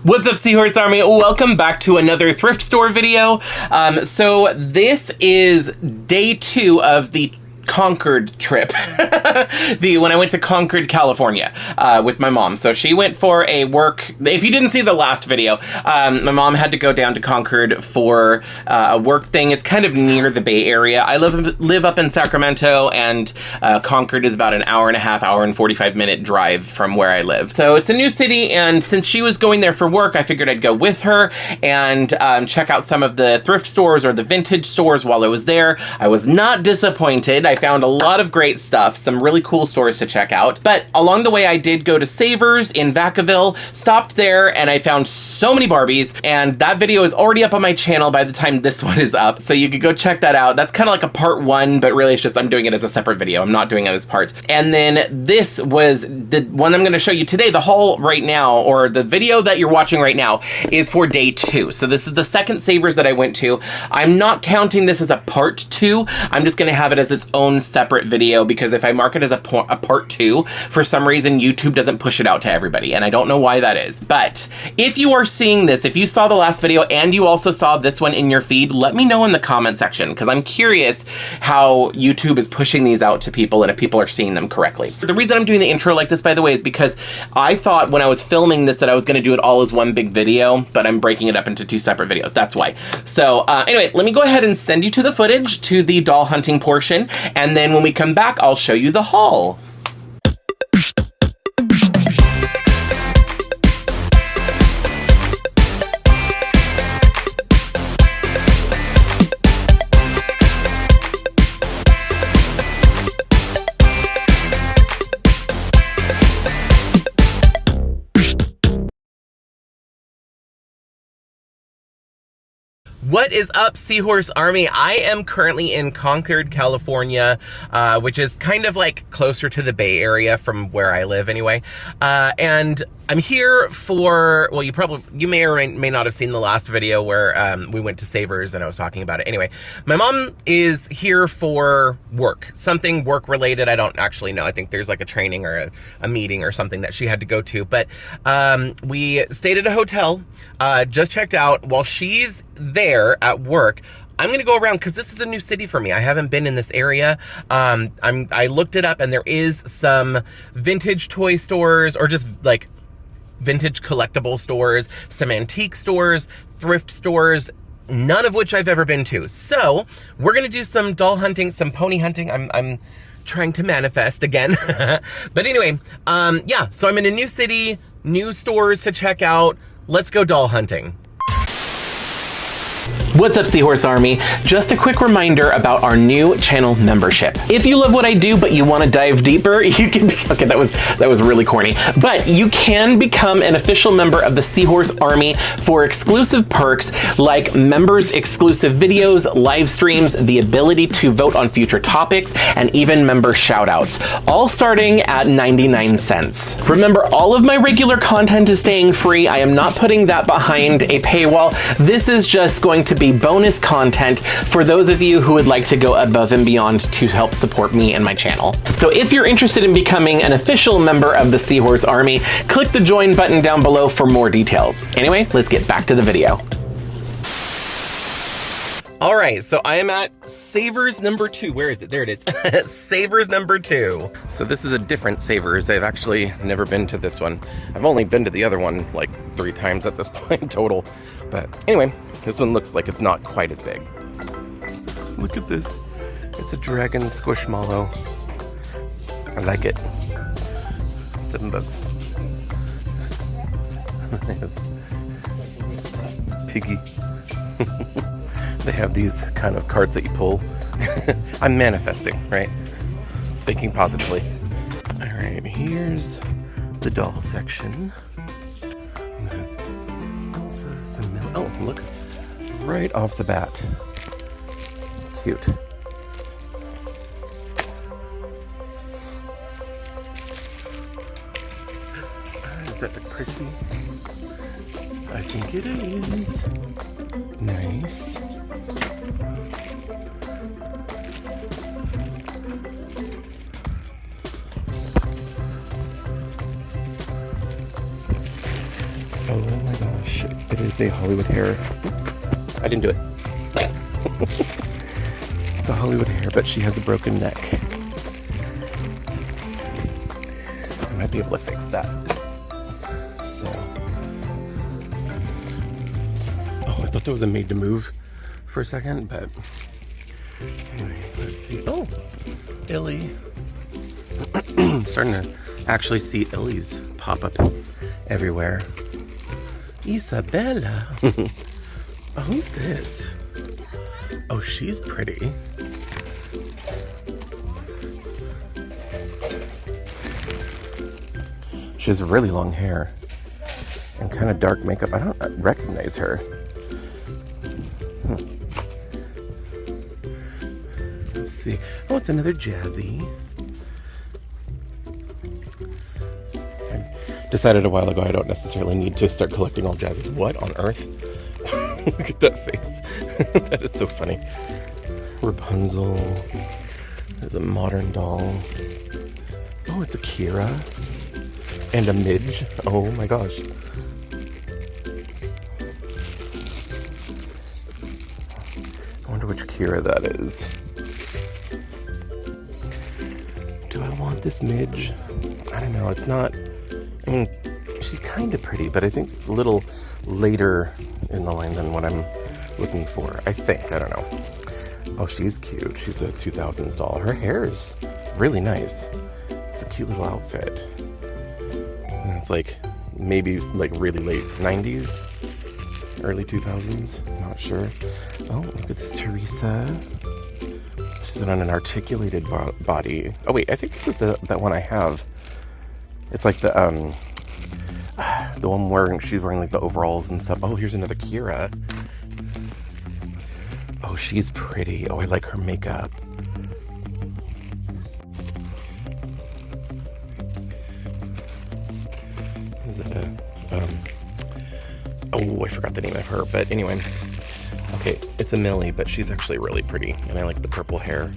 What's up, Seahorse Army? Welcome back to another thrift store video. So this is day 2 of the Concord trip. When I went to Concord, California, with my mom. So she went for a work. If you didn't see the last video, my mom had to go down to Concord for a work thing. It's kind of near the Bay Area. I live up in Sacramento, and Concord is about an hour and a half, hour and 45-minute drive from where I live. So it's a new city, and since she was going there for work, I figured I'd go with her and check out some of the thrift stores or the vintage stores while I was there. I was not disappointed. I found a lot of great stuff, some really cool stores to check out. But along the way, I did go to Savers in Vacaville, stopped there, and I found so many Barbies, and that video is already up on my channel by the time this one is up, so you could go check that out. That's kind of like a part 1, but really it's just I'm doing it as a separate video. I'm not doing it as parts. And then this was the one I'm going to show you today. The haul right now, or the video that you're watching right now, is for day 2. So this is the second Savers that I went to. I'm not counting this as a part 2. I'm just going to have it as its own separate video, because if I mark it as a part 2, for some reason YouTube doesn't push it out to everybody, and I don't know why that is. But if you are seeing this, if you saw the last video and you also saw this one in your feed, let me know in the comment section, because I'm curious how YouTube is pushing these out to people and if people are seeing them correctly. The reason I'm doing the intro like this, by the way, is because I thought when I was filming this that I was going to do it all as one big video, but I'm breaking it up into 2 separate videos. That's why. So anyway, let me go ahead and send you to the footage, to the doll hunting portion, and then when we come back, I'll show you the haul. What is up, Seahorse Army? I am currently in Concord, California, which is kind of like closer to the Bay Area from where I live anyway. And I'm here for, well, you may or may not have seen the last video where we went to Savers and I was talking about it. Anyway, my mom is here for work, something work related. I don't actually know. I think there's like a training or a meeting or something that she had to go to. But we stayed at a hotel, just checked out. While she's there at work, I'm going to go around because this is a new city for me. I haven't been in this area. I looked it up, and there is some vintage toy stores, or just like vintage collectible stores, some antique stores, thrift stores, none of which I've ever been to. So we're going to do some doll hunting, some pony hunting. I'm trying to manifest again. But anyway, yeah, so I'm in a new city, new stores to check out. Let's go doll hunting. What's up, Seahorse Army? Just a quick reminder about our new channel membership. If you love what I do, but you want to dive deeper, you can okay, that was really corny. But you can become an official member of the Seahorse Army for exclusive perks like members exclusive videos, live streams, the ability to vote on future topics, and even member shoutouts, all starting at 99 cents. Remember, all of my regular content is staying free. I am not putting that behind a paywall. This is just going to be bonus content for those of you who would like to go above and beyond to help support me and my channel. So if you're interested in becoming an official member of the Seahorse Army, click the join button down below for more details. Anyway, let's get back to the video. All right, so I am at Savers number 2. Where is it? There it is. Savers number 2. So this is a different Savers. I've actually never been to this one. I've only been to the other one like 3 times at this point total. But anyway, this one looks like it's not quite as big. Look at this. It's a dragon squishmallow. I like it. $7. It's piggy. They have these kind of cards that you pull. I'm manifesting, right? Thinking positively. All right, here's the doll section. Oh, look, right off the bat. Cute. Is that pretty? I think it is. Nice. Oh my god. gosh, it is a Hollywood hair. Oops, I didn't do it. It's a Hollywood hair, but she has a broken neck. I might be able to fix that. So, oh, I thought that was a made to move for a second, but anyway, let's see. Oh, Illy. Starting to actually see Illy's pop up everywhere. Isabella. Oh, who's this? Oh, she's pretty. She has really long hair and kind of dark makeup. I don't recognize her. Let's see. Oh, it's another Jazzy. I decided a while ago I don't necessarily need to start collecting all Jazzies. What on earth? Look at that face. That is so funny. Rapunzel. There's a modern doll. Oh, it's a Kira. And a Midge. Oh my gosh. I wonder which Kira that is. Do I want this Midge? I don't know. It's not... I mean, she's kind of pretty, but I think it's a little later in the line than what I'm looking for. I think. I don't know. Oh, she's cute. She's a 2000s doll. Her hair is really nice. It's a cute little outfit. And it's like maybe like really late 90s, early 2000s. Not sure. Oh, look at this Teresa. She's on an articulated body. Oh wait, I think this is that one I have. It's like the one where she's wearing like the overalls and stuff. Oh, here's another Kira. Oh, she's pretty. Oh, I like her makeup. Is it oh, I forgot the name of her, but anyway. Okay, it's a Millie, but she's actually really pretty, and I like the purple hair.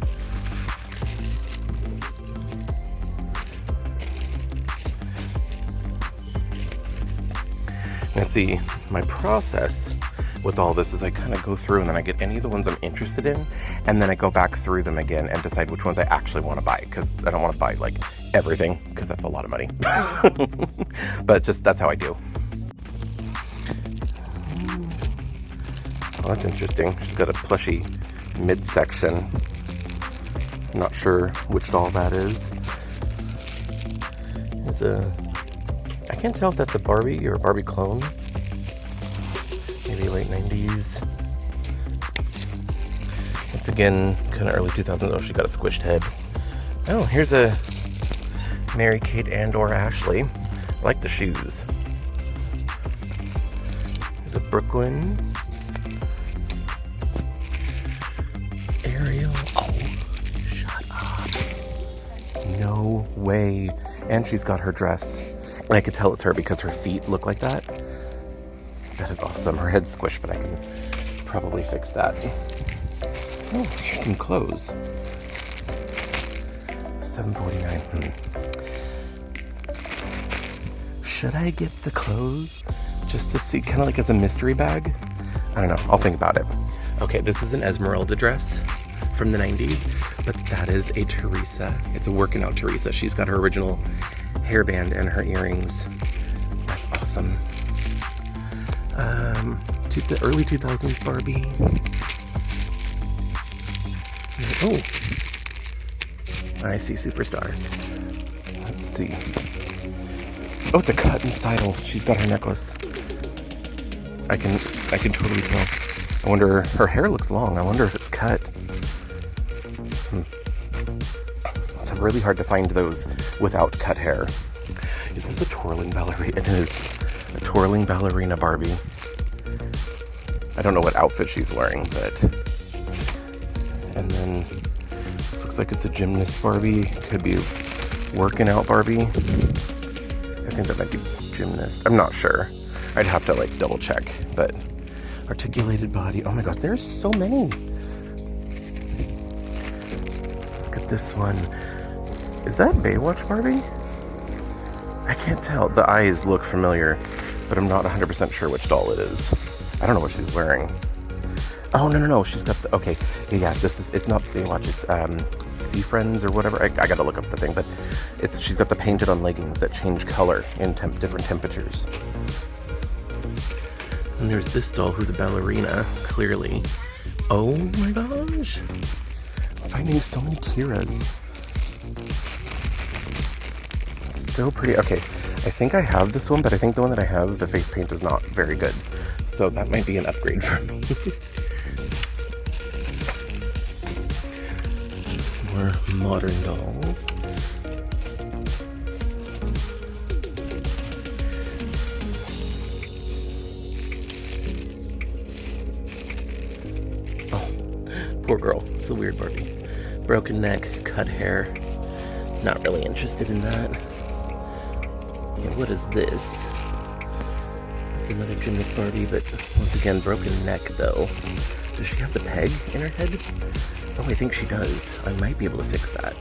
Now see, my process with all this is I kind of go through and then I get any of the ones I'm interested in, and then I go back through them again and decide which ones I actually want to buy, because I don't want to buy like everything, because that's a lot of money. But just that's how I do. Oh, that's interesting. She's got a plushy midsection. Not sure which doll that is. I can't tell if that's a Barbie or a Barbie clone. Maybe late 90s. Once again, kind of early 2000s. Oh, she got a squished head. Oh, here's a Mary-Kate and/or Ashley. I like the shoes. There's a Brooklyn. Ariel. Oh, shut up. No way. And she's got her dress. And I could tell it's her because her feet look like that. That is awesome. Her head's squished, but I can probably fix that. Oh, here's some clothes. $7.49. Should I get the clothes just to see, kind of like as a mystery bag? I don't know. I'll think about it. Okay, this is an Esmeralda dress from the 90s, but that is a Teresa. It's a working out Teresa. She's got her original hairband and her earrings. That's awesome. The early 2000s Barbie. Oh, I see Superstar. Let's see. Oh, it's a cut in style. She's got her necklace. I can totally tell. I wonder, her hair looks long. I wonder if it's cut. It's really hard to find those without cut hair. Is this a twirling ballerina? It is a twirling ballerina Barbie. I don't know what outfit she's wearing, but... And then this looks like it's a gymnast Barbie. Could be working out Barbie. I think that might be gymnast. I'm not sure. I'd have to like double check, but articulated body. Oh my god, there's so many. Look at this one. Is that Baywatch Barbie? I can't tell. The eyes look familiar, but I'm not 100% sure which doll it is. I don't know what she's wearing. Oh, no, she's got the, okay, yeah, it's not Baywatch, it's Sea Friends or whatever. I gotta look up the thing, but she's got the painted on leggings that change color in different temperatures. And there's this doll who's a ballerina, clearly. Oh my gosh. I'm finding so many Kiras. So pretty. Okay, I think I have this one, but I think the one that I have, the face paint is not very good. So that might be an upgrade for me. Some more modern dolls. Poor girl. It's a weird Barbie. Broken neck, cut hair. Not really interested in that. Yeah, what is this? It's another gymnast Barbie, but once again, broken neck though. Does she have the peg in her head? Oh, I think she does. I might be able to fix that.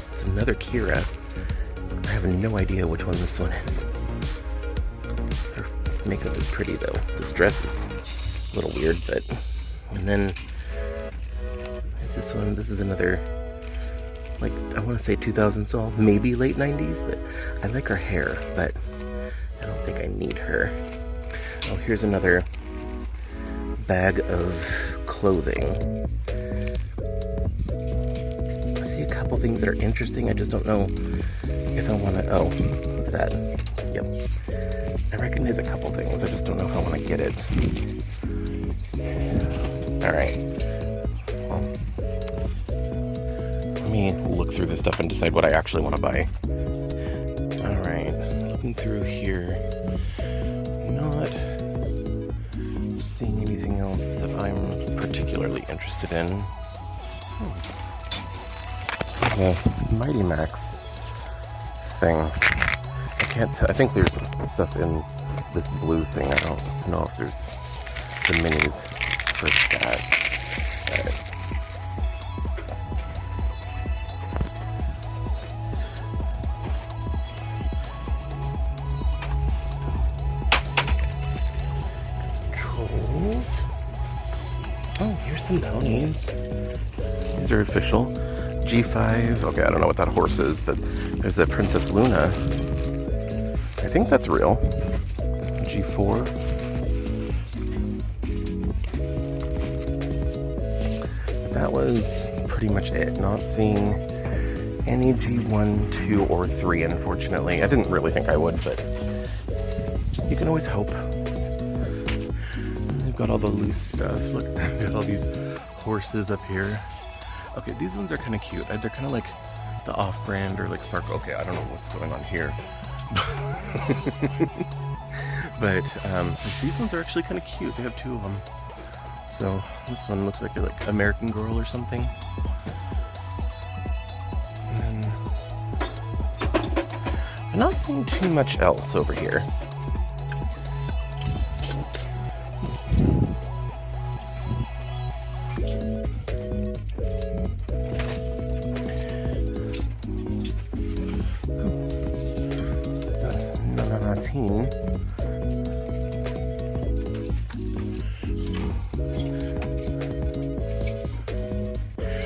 It's another Kira. I have no idea which one this one is. Her makeup is pretty though. This dress is a little weird, but... And then... Is this one? This is another... Like, I want to say 2000s doll. Maybe late 90s, but I like her hair, but I don't think I need her. Oh, here's another bag of clothing. I see a couple things that are interesting. I just don't know if I want to... Oh, look at that. Yep. I recognize a couple things. I just don't know if I want to get it. Alright. Well, let me look through this stuff and decide what I actually want to buy. Alright. Looking through here. Not seeing anything else that I'm particularly interested in. The Mighty Max thing. I think there's stuff in this blue thing. I don't know if there's the minis for that. Got some trolls. Oh, here's some ponies. These are official. G5. Okay, I don't know what that horse is, but there's a Princess Luna. I think that's real. G4. But that was pretty much it. Not seeing any G1, 2, or 3, unfortunately. I didn't really think I would, but you can always hope. They've got all the loose stuff. Look, they've got all these horses up here. Okay, these ones are kind of cute. They're kind of like the off-brand or like Sparkle. Okay, I don't know what's going on here. But these ones are actually kind of cute. They have two of them. So this one looks like a American Girl or something. And then I'm not seeing too much else over here.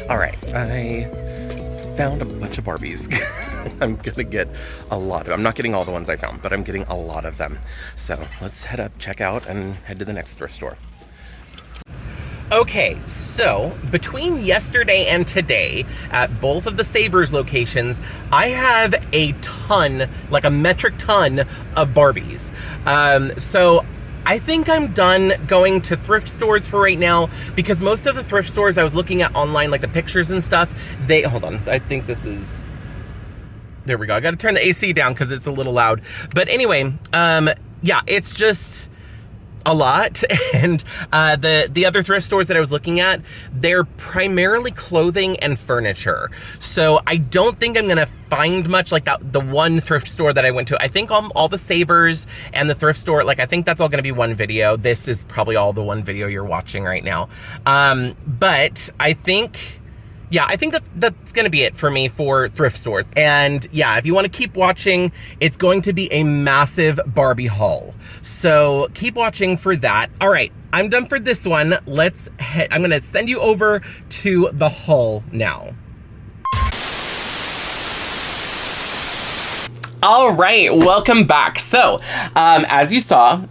Alright, I found a bunch of Barbies. I'm gonna get a lot of them. I'm not getting all the ones I found, but I'm getting a lot of them. So let's head up, check out, and head to the next thrift store. Okay, so between yesterday and today, at both of the Savers locations, I have a ton, like a metric ton of Barbies. So I think I'm done going to thrift stores for right now, because most of the thrift stores I was looking at online, like the pictures and stuff, hold on, I think this is, there we go. I gotta turn the AC down because it's a little loud. But anyway, yeah, it's just a lot. And the other thrift stores that I was looking at, they're primarily clothing and furniture. So I don't think I'm gonna find much like that. The one thrift store that I went to, I think all the Savers and the thrift store, like I think that's all gonna be one video. This is probably all the one video you're watching right now. But I think yeah, I think that's gonna be it for me for thrift stores. And yeah, if you want to keep watching, it's going to be a massive Barbie haul. So keep watching for that. All right, I'm done for this one. I'm gonna send you over to the haul now. All right, welcome back. So, as you saw,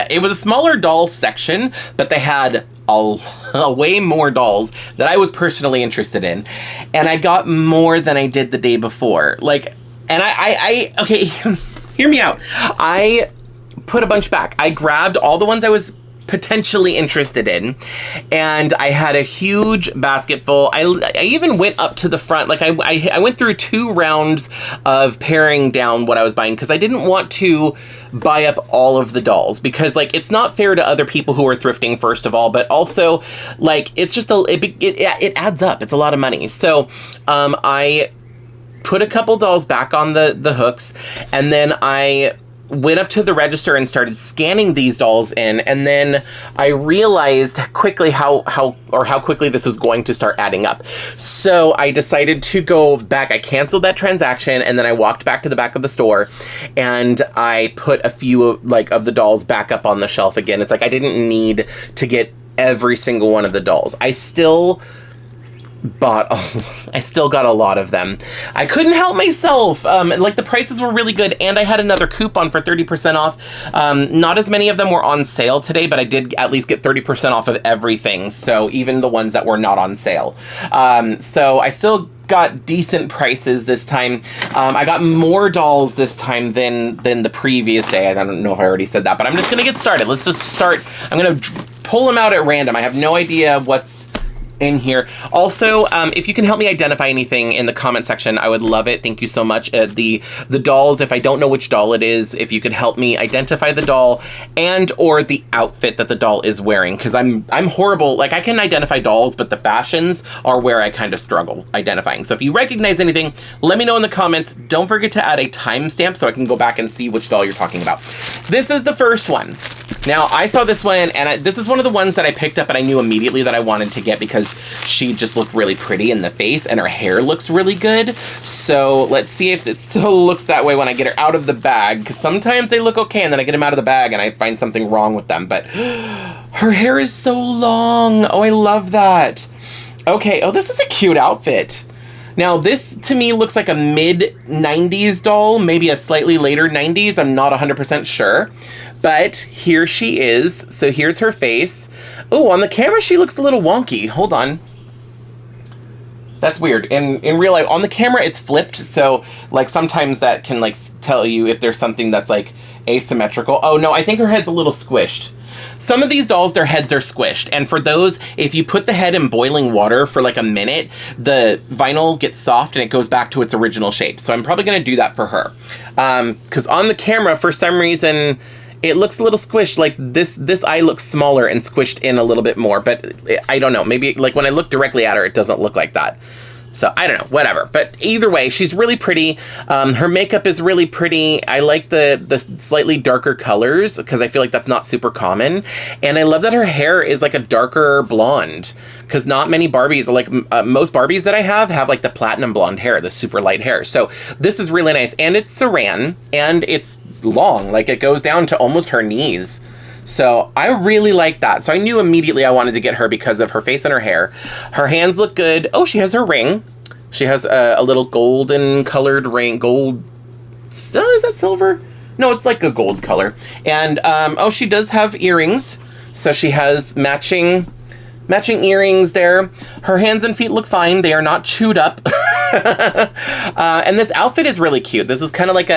it was a smaller doll section, but they had a way more dolls that I was personally interested in. And I got more than I did the day before. Like, and I okay, hear me out. I put a bunch back. I grabbed all the ones I was potentially interested in, and I had a huge basket full. I even went up to the front. Like I went through 2 rounds of paring down what I was buying, because I didn't want to buy up all of the dolls, because like it's not fair to other people who are thrifting, first of all, but also like it's just it adds up. It's a lot of money. So I put a couple dolls back on the hooks, and then I went up to the register and started scanning these dolls in, and then I realized quickly how quickly this was going to start adding up. So I decided to go back. I canceled that transaction, and then I walked back to the back of the store, and I put a few like of the dolls back up on the shelf again. It's like I didn't need to get every single one of the dolls. I still got a lot of them. I couldn't help myself. Like the prices were really good, and I had another coupon for 30% off. Not as many of them were on sale today, but I did at least get 30% off of everything. So even the ones that were not on sale. So I still got decent prices this time. I got more dolls this time than the previous day. I don't know if I already said that, but I'm just gonna get started. Let's just start. I'm gonna pull them out at random. I have no idea what's in here. Also, if you can help me identify anything in the comment section, I would love it. Thank you so much. The dolls, if I don't know which doll it is, if you could help me identify the doll and or the outfit that the doll is wearing, because I'm horrible. Like I can identify dolls, but the fashions are where I kind of struggle identifying. So if you recognize anything, let me know in the comments. Don't forget to add a timestamp so I can go back and see which doll you're talking about. This is the first one. Now, I saw this one, and this is one of the ones that I picked up and I knew immediately that I wanted to get, because she just looked really pretty in the face and her hair looks really good. So let's see if it still looks that way when I get her out of the bag, because sometimes they look okay and then I get them out of the bag and I find something wrong with them. But her hair is so long. Oh, I love that. Okay, oh, this is a cute outfit. Now, this to me looks like a mid-90s doll, maybe a slightly later 90s. I'm not 100% sure. But here she is. So here's her face. Oh, on the camera, she looks a little wonky. Hold on. That's weird. In real life, on the camera, it's flipped. So, like, sometimes that can, like, tell you if there's something that's, like, asymmetrical. Oh, no, I think her head's a little squished. Some of these dolls, their heads are squished. And for those, if you put the head in boiling water for like a minute, the vinyl gets soft and it goes back to its original shape. So I'm probably going to do that for her. Because on the camera, for some reason, it looks a little squished. Like this eye looks smaller and squished in a little bit more. But I don't know. Maybe like when I look directly at her, it doesn't look like that. So I don't know, whatever. But either way, she's really pretty. Her makeup is really pretty. I like the slightly darker colors because I feel like that's not super common. And I love that her hair is like a darker blonde, because not many Barbies, like most Barbies that I have like the platinum blonde hair, the super light hair. So this is really nice. And it's saran and it's long, like it goes down to almost her knees. So I really like that. So I knew immediately I wanted to get her because of her face and her hair. Her hands look good. Oh, she has her ring. She has a little golden colored ring. Gold. Is that silver? No, it's like a gold color. And, oh, she does have earrings. So she has matching earrings there. Her hands and feet look fine. They are not chewed up. And this outfit is really cute. This is kind of like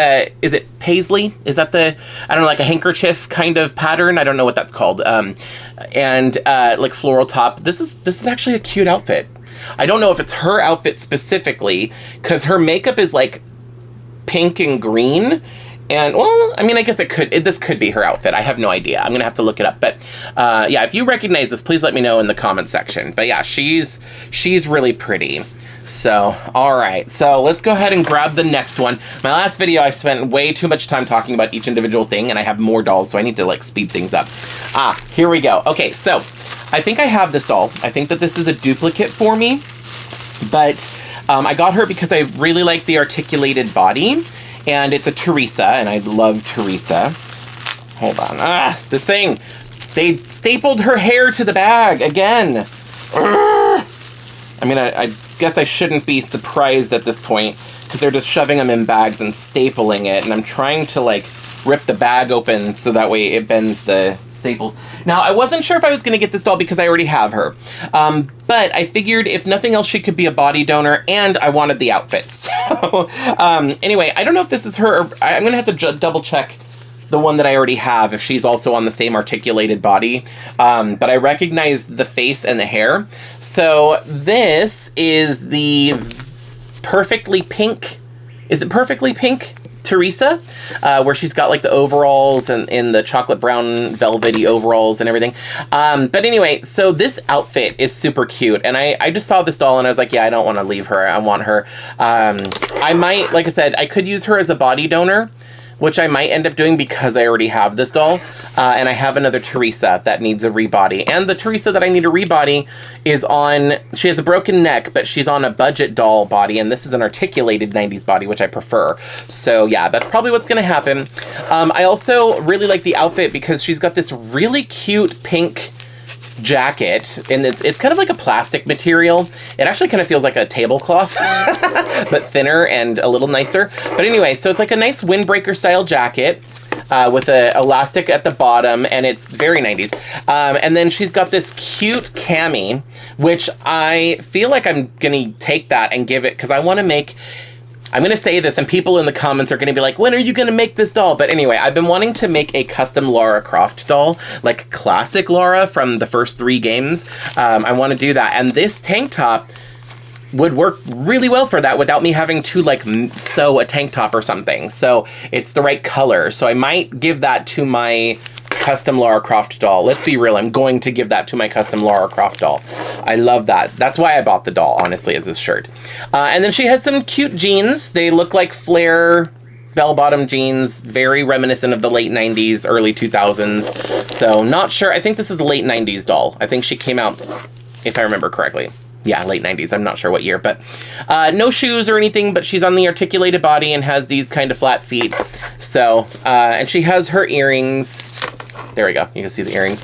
is it paisley? Is that I don't know, like a handkerchief kind of pattern? I don't know what that's called. And like floral top. This is actually a cute outfit. I don't know if it's her outfit specifically, because her makeup is like pink and green. And, well, I mean, I guess this could be her outfit. I have no idea. I'm going to have to look it up. But, yeah, if you recognize this, please let me know in the comment section. But, yeah, she's really pretty. So, all right. So, let's go ahead and grab the next one. My last video, I spent way too much time talking about each individual thing, and I have more dolls, so I need to, like, speed things up. Here we go. Okay, so I think I have this doll. I think that this is a duplicate for me. But I got her because I really like the articulated body, and it's a Teresa, and I love Teresa. Hold on. This thing. They stapled her hair to the bag again. I mean, I guess I shouldn't be surprised at this point, because they're just shoving them in bags and stapling it, and I'm trying to, like, rip the bag open so that way it bends the staples. Now, I wasn't sure if I was going to get this doll because I already have her, but I figured if nothing else, she could be a body donor, and I wanted the outfit. So, anyway, I don't know if this is her, or I'm going to have to double check the one that I already have, if she's also on the same articulated body. But I recognize the face and the hair. So this is the Perfectly Pink. Is it Perfectly Pink Teresa? Where she's got like the overalls and in the chocolate brown velvety overalls and everything. But anyway, so this outfit is super cute. And I just saw this doll and I was like, yeah, I don't want to leave her. I want her. I might, like I said, I could use her as a body donor, which I might end up doing because I already have this doll. And I have another Teresa that needs a rebody. And the Teresa that I need a rebody is on, she has a broken neck, but she's on a budget doll body. And this is an articulated 90s body, which I prefer. So yeah, that's probably what's gonna happen. I also really like the outfit because she's got this really cute pink jacket, and it's kind of like a plastic material. It actually kind of feels like a tablecloth, but thinner and a little nicer. But anyway, so it's like a nice windbreaker style jacket with a elastic at the bottom, and it's very 90s. And then she's got this cute cami, which I feel like I'm gonna take that and give it, because I want to make, I'm going to say this and people in the comments are going to be like, when are you going to make this doll? But anyway, I've been wanting to make a custom Lara Croft doll, like classic Lara from the first 3 games. I want to do that. And this tank top would work really well for that without me having to like sew a tank top or something. So it's the right color. So I might give that to my custom Lara Croft doll. Let's be real, I'm going to give that to my custom Lara Croft doll. I love that. That's why I bought the doll, honestly, is this shirt. And then she has some cute jeans. They look like flare bell-bottom jeans, very reminiscent of the late 90s, early 2000s. So not sure. I think this is the late 90s doll. I think she came out, if I remember correctly. Yeah, late 90s. I'm not sure what year, but no shoes or anything, but she's on the articulated body and has these kind of flat feet. So, and she has her earrings. There we go. You can see the earrings.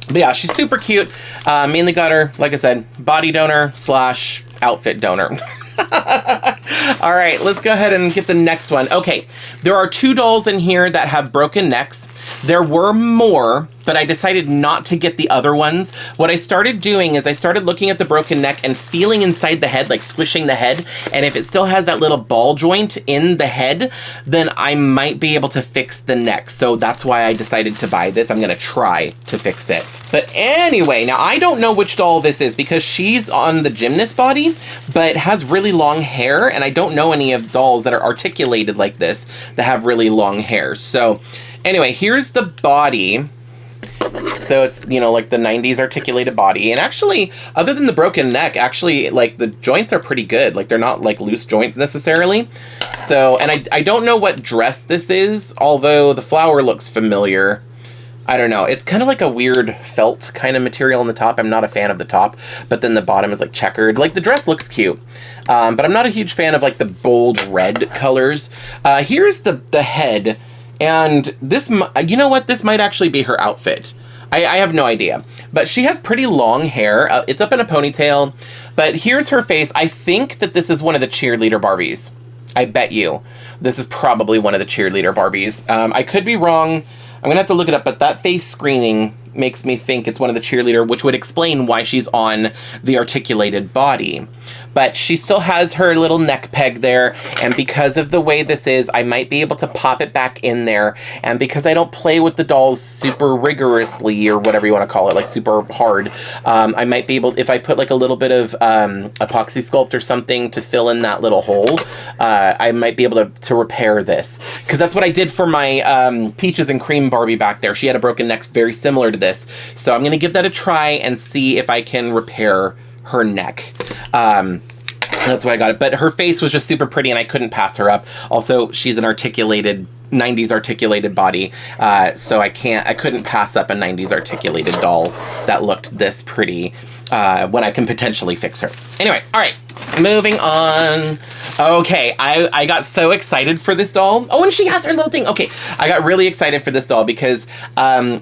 But yeah, she's super cute. Mainly got her, like I said, body donor / outfit donor. All right, let's go ahead and get the next one. Okay, there are 2 dolls in here that have broken necks. There were more, but I decided not to get the other ones. What I started doing is I started looking at the broken neck and feeling inside the head, like squishing the head. And if it still has that little ball joint in the head, then I might be able to fix the neck. So that's why I decided to buy this. I'm gonna try to fix it. But anyway, now I don't know which doll this is because she's on the gymnast body, but has really long hair. And I don't know any of dolls that are articulated like this that have really long hair. So anyway, here's the body. So it's, you know, like the 90s articulated body. And actually, other than the broken neck, actually, like, the joints are pretty good. Like, they're not, like, loose joints necessarily. So, and I don't know what dress this is, although the flower looks familiar. I don't know. It's kind of like a weird felt kind of material on the top. I'm not a fan of the top. But then the bottom is, like, checkered. Like, the dress looks cute. But I'm not a huge fan of, like, the bold red colors. Here's the head. And this, you know what? This might actually be her outfit. I have no idea. But she has pretty long hair. It's up in a ponytail. But here's her face. I think that this is one of the cheerleader Barbies. I bet you. This is probably one of the cheerleader Barbies. I could be wrong. I'm going to have to look it up. But that face screening makes me think it's one of the cheerleader, which would explain why she's on the articulated body. But she still has her little neck peg there, and because of the way this is, I might be able to pop it back in there, and because I don't play with the dolls super rigorously, or whatever you want to call it, like super hard, I might be able, if I put like a little bit of epoxy sculpt or something to fill in that little hole, I might be able to repair this. Because that's what I did for my Peaches and Cream Barbie back there. She had a broken neck very similar to this, so I'm going to give that a try and see if I can repair her neck. That's why I got it. But her face was just super pretty and I couldn't pass her up. Also, she's an articulated 90s articulated body. So I couldn't pass up a 90s articulated doll that looked this pretty. when I can potentially fix her. Anyway, all right, moving on. Okay, I got so excited for this doll. Oh, and she has her little thing. Okay, I got really excited for this doll because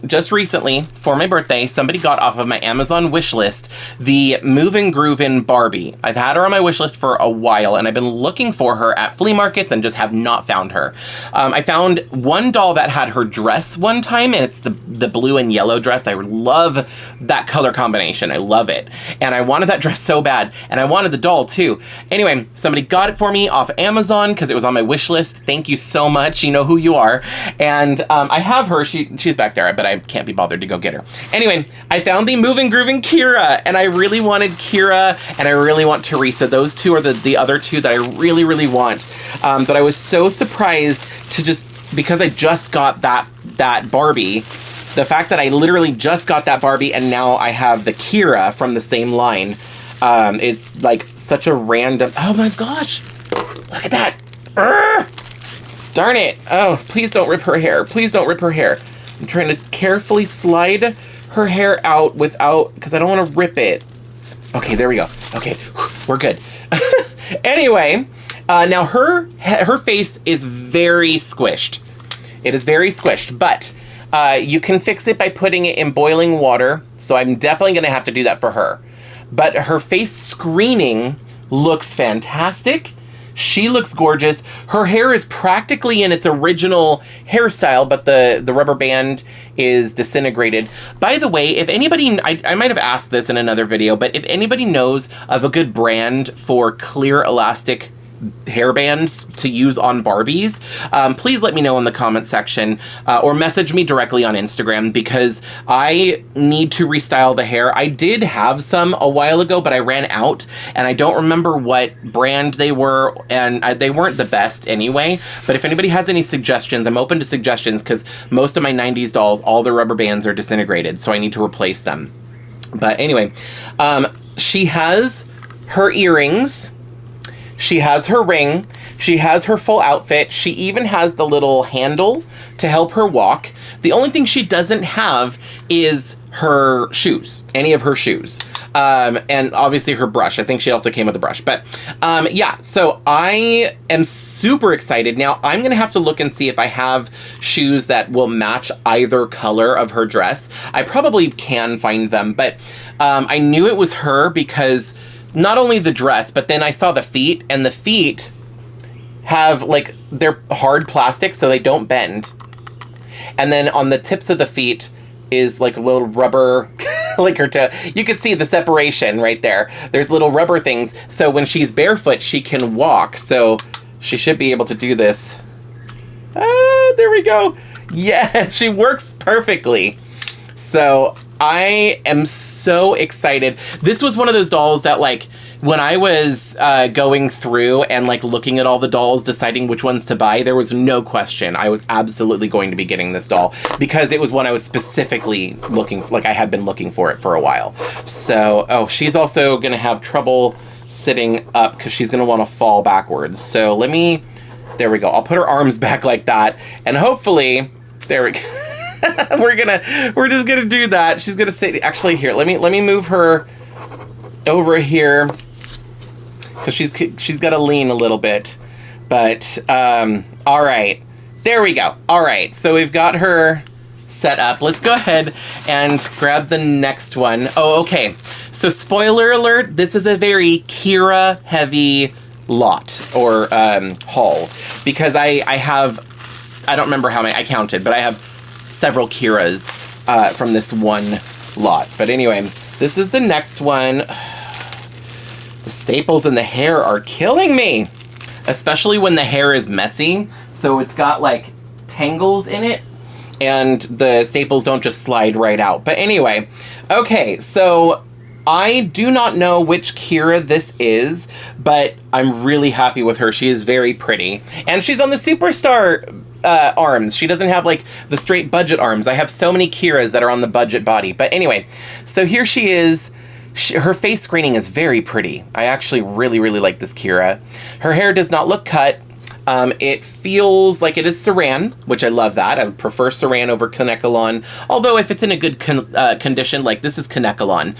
just recently, for my birthday, somebody got off of my Amazon wish list the Move and Groovin' Barbie. I've had her on my wish list for a while, and I've been looking for her at flea markets and just have not found her. I found one doll that had her dress one time, and it's the blue and yellow dress. I love that color combination. I love it. And I wanted that dress so bad, and I wanted the doll too. Anyway, somebody got it for me off Amazon because it was on my wish list. Thank you so much. You know who you are. And I have her. She's back there, but I can't be bothered to go get her. Anyway, I found the Move and Groovin' Kira, and I really wanted Kira, and I really want Teresa. Those two are the other two that I really, really want. But I was so surprised to because I just got that Barbie. The fact that I literally just got that Barbie and now I have the Kira from the same line. It's like such a random... Oh my gosh! Look at that! Urgh! Darn it! Oh, please don't rip her hair. Please don't rip her hair. I'm trying to carefully slide her hair out without... because I don't want to rip it. Okay, there we go. Okay, we're good. Anyway, now her face is very squished. It is very squished, but you can fix it by putting it in boiling water, so I'm definitely going to have to do that for her. But her face screening looks fantastic. She looks gorgeous. Her hair is practically in its original hairstyle, but the rubber band is disintegrated. By the way, if anybody, I might have asked this in another video, but if anybody knows of a good brand for clear elastic hair bands to use on Barbies, please let me know in the comment section or message me directly on Instagram because I need to restyle the hair. I did have some a while ago, but I ran out and I don't remember what brand they were, and they weren't the best anyway. But if anybody has any suggestions, I'm open to suggestions because most of my 90s dolls, all the rubber bands are disintegrated, so I need to replace them. But anyway, she has her earrings. She has her ring. She has her full outfit. She even has the little handle to help her walk. The only thing she doesn't have is her shoes, any of her shoes. And obviously her brush. I think she also came with a brush. But yeah, so I am super excited. Now, I'm going to have to look and see if I have shoes that will match either color of her dress. I probably can find them, but I knew it was her because... not only the dress, but then I saw the feet, and the feet have, like, they're hard plastic, so they don't bend. And then on the tips of the feet is, like, a little rubber, like her toe. You can see the separation right there. There's little rubber things, so when she's barefoot, she can walk. So she should be able to do this. Ah, there we go. Yes, she works perfectly. So... I am so excited. This was one of those dolls that, like, when I was going through and, like, looking at all the dolls, deciding which ones to buy, there was no question. I was absolutely going to be getting this doll because it was one I was specifically looking, like, I had been looking for it for a while. So, oh, she's also going to have trouble sitting up because she's going to want to fall backwards. So let me, there we go. I'll put her arms back like that, and hopefully, there we go. we're just gonna do that. She's gonna sit. Actually, here. Let me move her over here because she's got to lean a little bit. But all right, there we go. All right, so we've got her set up. Let's go ahead and grab the next one. Oh, okay. So spoiler alert: this is a very Kira heavy lot or haul because I have. I don't remember how many I counted, but I have several Kiras from this one lot. But anyway, this is the next one. The staples in the hair are killing me, especially when the hair is messy. So it's got like tangles in it and the staples don't just slide right out. But anyway, okay, so I do not know which Kira this is, but I'm really happy with her. She is very pretty. And she's on the Superstar arms. She doesn't have like the straight budget arms. I have so many Kiras that are on the budget body. But anyway, so here she is. Her face screening is very pretty. I actually really, really like this Kira. Her hair does not look cut. It feels like it is Saran, which I love that. I prefer Saran over Kanekalon. Although if it's in a good condition, like this is Kanekalon.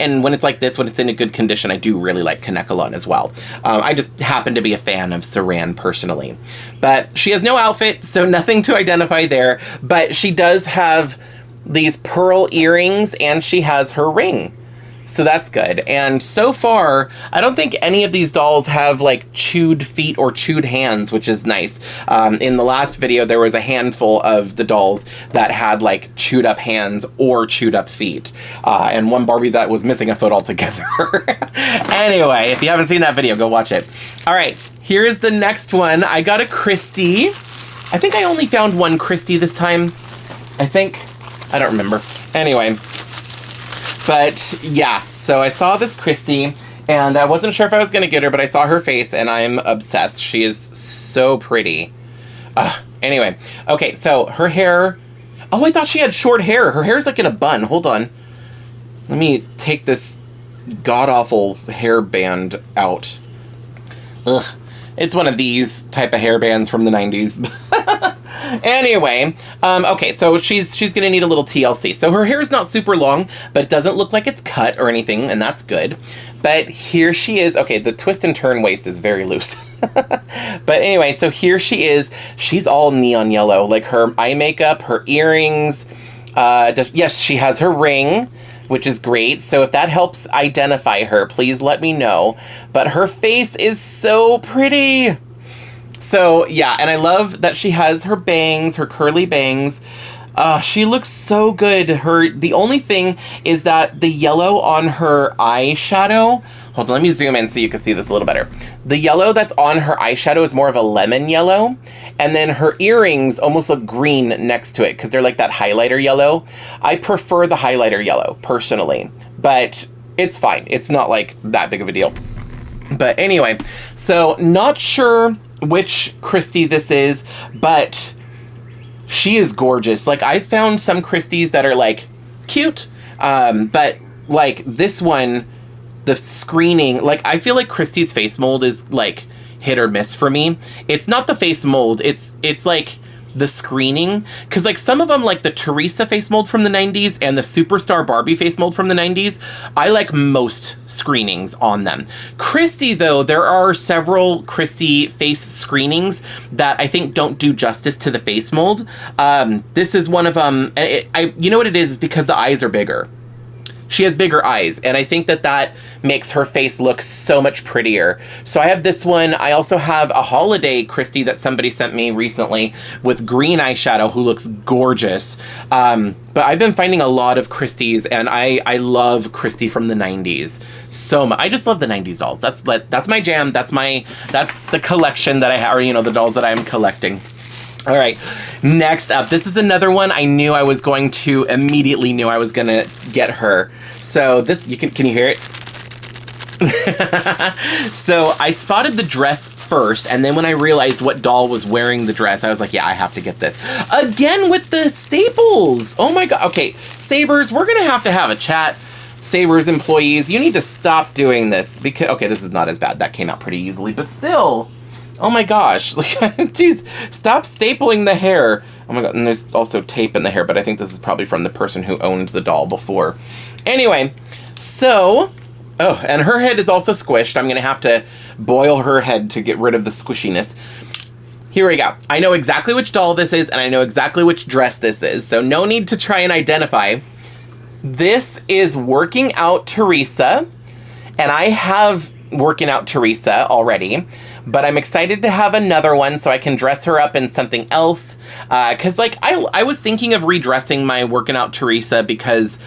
And when it's like this, when it's in a good condition, I do really like Kanekalon as well. I just happen to be a fan of Saran personally. But she has no outfit, so nothing to identify there. But she does have these pearl earrings, and she has her ring. So that's good. And so far, I don't think any of these dolls have like chewed feet or chewed hands, which is nice. In the last video, there was a handful of the dolls that had like chewed up hands or chewed up feet. And one Barbie that was missing a foot altogether. Anyway, if you haven't seen that video, go watch it. All right, here is the next one. I got a Christy. I think I only found one Christy this time. I don't remember. Anyway. But yeah, so I saw this Christy, and I wasn't sure if I was going to get her, but I saw her face, and I'm obsessed. She is so pretty. Anyway, okay, so her hair... Oh, I thought she had short hair. Her hair's like in a bun. Hold on. Let me take this god-awful hairband out. Ugh. It's one of these type of hairbands from the 90s. Anyway, okay, so she's gonna need a little TLC. So her hair is not super long, but it doesn't look like it's cut or anything, and that's good. But here she is. Okay, the twist and turn waist is very loose. But anyway, so here she is. She's all neon yellow, like her eye makeup, her earrings. Yes, she has her ring, which is great. So if that helps identify her, please let me know. But her face is so pretty. So yeah, and I love that she has her bangs, her curly bangs. She looks so good. The only thing is that the yellow on her eyeshadow, hold on, let me zoom in so you can see this a little better. The yellow that's on her eyeshadow is more of a lemon yellow, and then her earrings almost look green next to it because they're like that highlighter yellow. I prefer the highlighter yellow personally, but it's fine. It's not like that big of a deal. But anyway, so not sure which Christy this is, but she is gorgeous. Like, I found some Christies that are like cute, but like this one, the screening, like I feel like Christy's face mold is like hit or miss for me. It's not the face mold, it's like the screening, because like some of them, like the Teresa face mold from the 90s and the Superstar Barbie face mold from the 90s, I like most screenings on them. Christy, though, there are several Christy face screenings that I think don't do justice to the face mold. This is one of them. You know what it is because the eyes are bigger. She has bigger eyes, and I think that makes her face look so much prettier. So I have this one. I also have a holiday Christy that somebody sent me recently with green eyeshadow who looks gorgeous. But I've been finding a lot of Christies, and I love Christy from the 90s so much. I just love the 90s dolls. That's my jam. That's the collection that I have, or the dolls that I'm collecting. All right, next up, this is another one I knew I was going to get her. So this, can you hear it? So I spotted the dress first, and then when I realized what doll was wearing the dress, I was like, yeah, I have to get this. Again with the staples. Oh my God. Okay, Savers, we're gonna have a chat. Savers employees, you need to stop doing this because, okay, this is not as bad. That came out pretty easily, but still. Oh my gosh, like, geez, stop stapling the hair. Oh my God, and there's also tape in the hair, but I think this is probably from the person who owned the doll before. Anyway, so, oh, and her head is also squished. I'm gonna have to boil her head to get rid of the squishiness. Here we go. I know exactly which doll this is, and I know exactly which dress this is, so no need to try and identify. This is Working Out Teresa, and I have Working Out Teresa already. But I'm excited to have another one so I can dress her up in something else. Because, like, I was thinking of redressing my Working Out Teresa because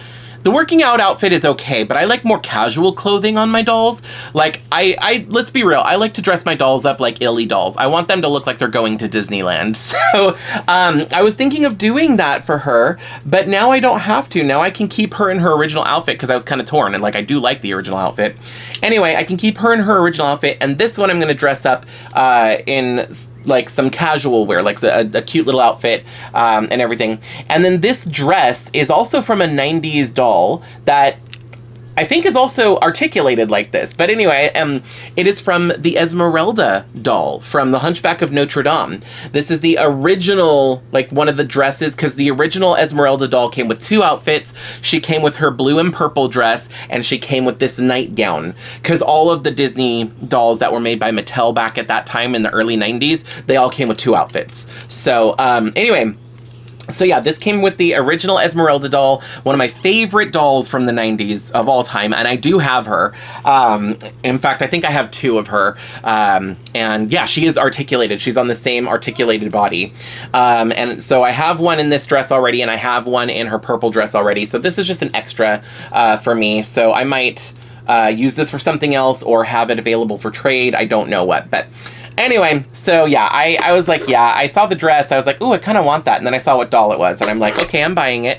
the working out outfit is okay, but I like more casual clothing on my dolls. Like, let's be real, I like to dress my dolls up like Illy dolls. I want them to look like they're going to Disneyland. So, I was thinking of doing that for her, but now I don't have to. Now I can keep her in her original outfit because I was kind of torn, and, like, I do like the original outfit. Anyway, I can keep her in her original outfit, and this one I'm going to dress up in, like, some casual wear, like a cute little outfit and everything. And then this dress is also from a 90s doll that I think is also articulated like this. But anyway, it is from the Esmeralda doll from The Hunchback of Notre Dame. This is the original, like one of the dresses, because the original Esmeralda doll came with 2 outfits. She came with her blue and purple dress, and she came with this nightgown. Because all of the Disney dolls that were made by Mattel back at that time in the early 90s, they all came with 2 outfits. So anyway... So yeah, this came with the original Esmeralda doll, one of my favorite dolls from the 90s of all time, and I do have her. In fact, I think I have 2 of her. And yeah, she is articulated. She's on the same articulated body. And so I have one in this dress already, and I have one in her purple dress already. So this is just an extra for me. So I might use this for something else or have it available for trade. I don't know what, but... Anyway, so yeah, I was like, yeah, I saw the dress. I was like, ooh, I kind of want that. And then I saw what doll it was. And I'm like, okay, I'm buying it.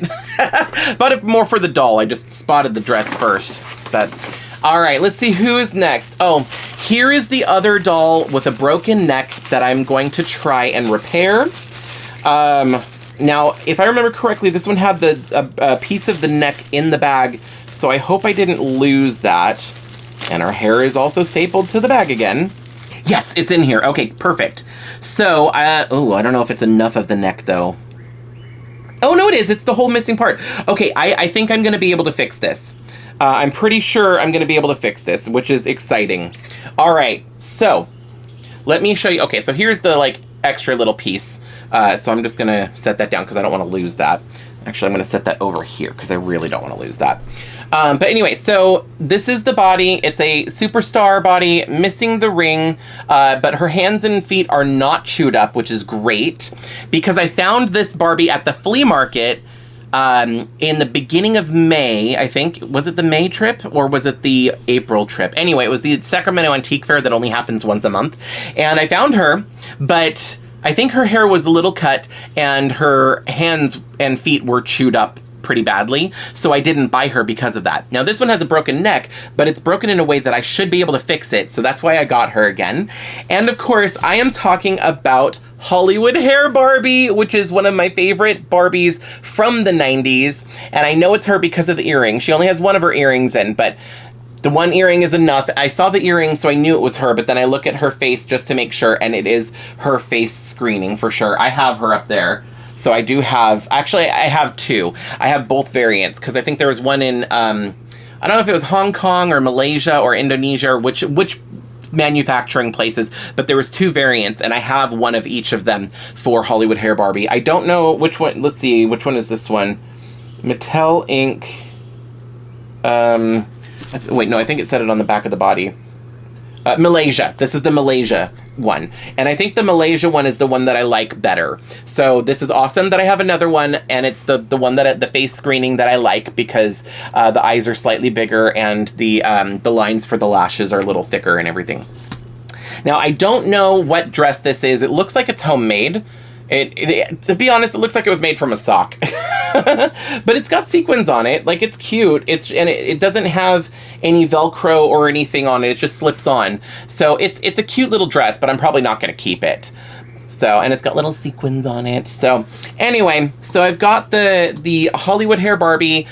Bought it more for the doll. I just spotted the dress first. But, all right, let's see who is next. Oh, here is the other doll with a broken neck that I'm going to try and repair. Now, if I remember correctly, this one had a piece of the neck in the bag. So I hope I didn't lose that. And her hair is also stapled to the bag again. Yes, it's in here. Okay, perfect. So, I don't know if it's enough of the neck, though. Oh, no, it is. It's the whole missing part. Okay, I think I'm going to be able to fix this. I'm pretty sure I'm going to be able to fix this, which is exciting. All right, so let me show you. Okay, so here's the, like, extra little piece. So I'm just going to set that down because I don't want to lose that. Actually, I'm going to set that over here because I really don't want to lose that. But anyway, so this is the body. It's a superstar body, missing the ring, but her hands and feet are not chewed up, which is great, because I found this Barbie at the flea market in the beginning of May, I think. Was it the May trip or was it the April trip? Anyway, it was the Sacramento Antique Fair that only happens once a month. And I found her, but I think her hair was a little cut and her hands and feet were chewed up pretty badly, so I didn't buy her because of that. Now, this one has a broken neck, but it's broken in a way that I should be able to fix it, so that's why I got her again. And of course, I am talking about Hollywood Hair Barbie, which is one of my favorite Barbies from the 90s, and I know it's her because of the earring. She only has one of her earrings in, but the one earring is enough. I saw the earring, so I knew it was her, but then I look at her face just to make sure, and it is her face screening for sure. I have her up there. So I do have, actually, I have 2. I have both variants, because I think there was one in, I don't know if it was Hong Kong or Malaysia or Indonesia, or which manufacturing places, but there was 2 variants, and I have one of each of them for Hollywood Hair Barbie. I don't know which one, let's see, which one is this one? Mattel Inc. Wait, no, I think it said it on the back of the body. Malaysia. This is the Malaysia one. And I think the Malaysia one is the one that I like better. So this is awesome that I have another one, and it's the one that the face screening that I like, because the eyes are slightly bigger and the lines for the lashes are a little thicker and everything. Now, I don't know what dress this is. It looks like it's homemade. To be honest, it looks like it was made from a sock. But it's got sequins on it. Like, it's cute. It doesn't have any Velcro or anything on it. It just slips on. So it's a cute little dress, but I'm probably not going to keep it. So, and it's got little sequins on it. So anyway, so I've got the Hollywood Hair Barbie.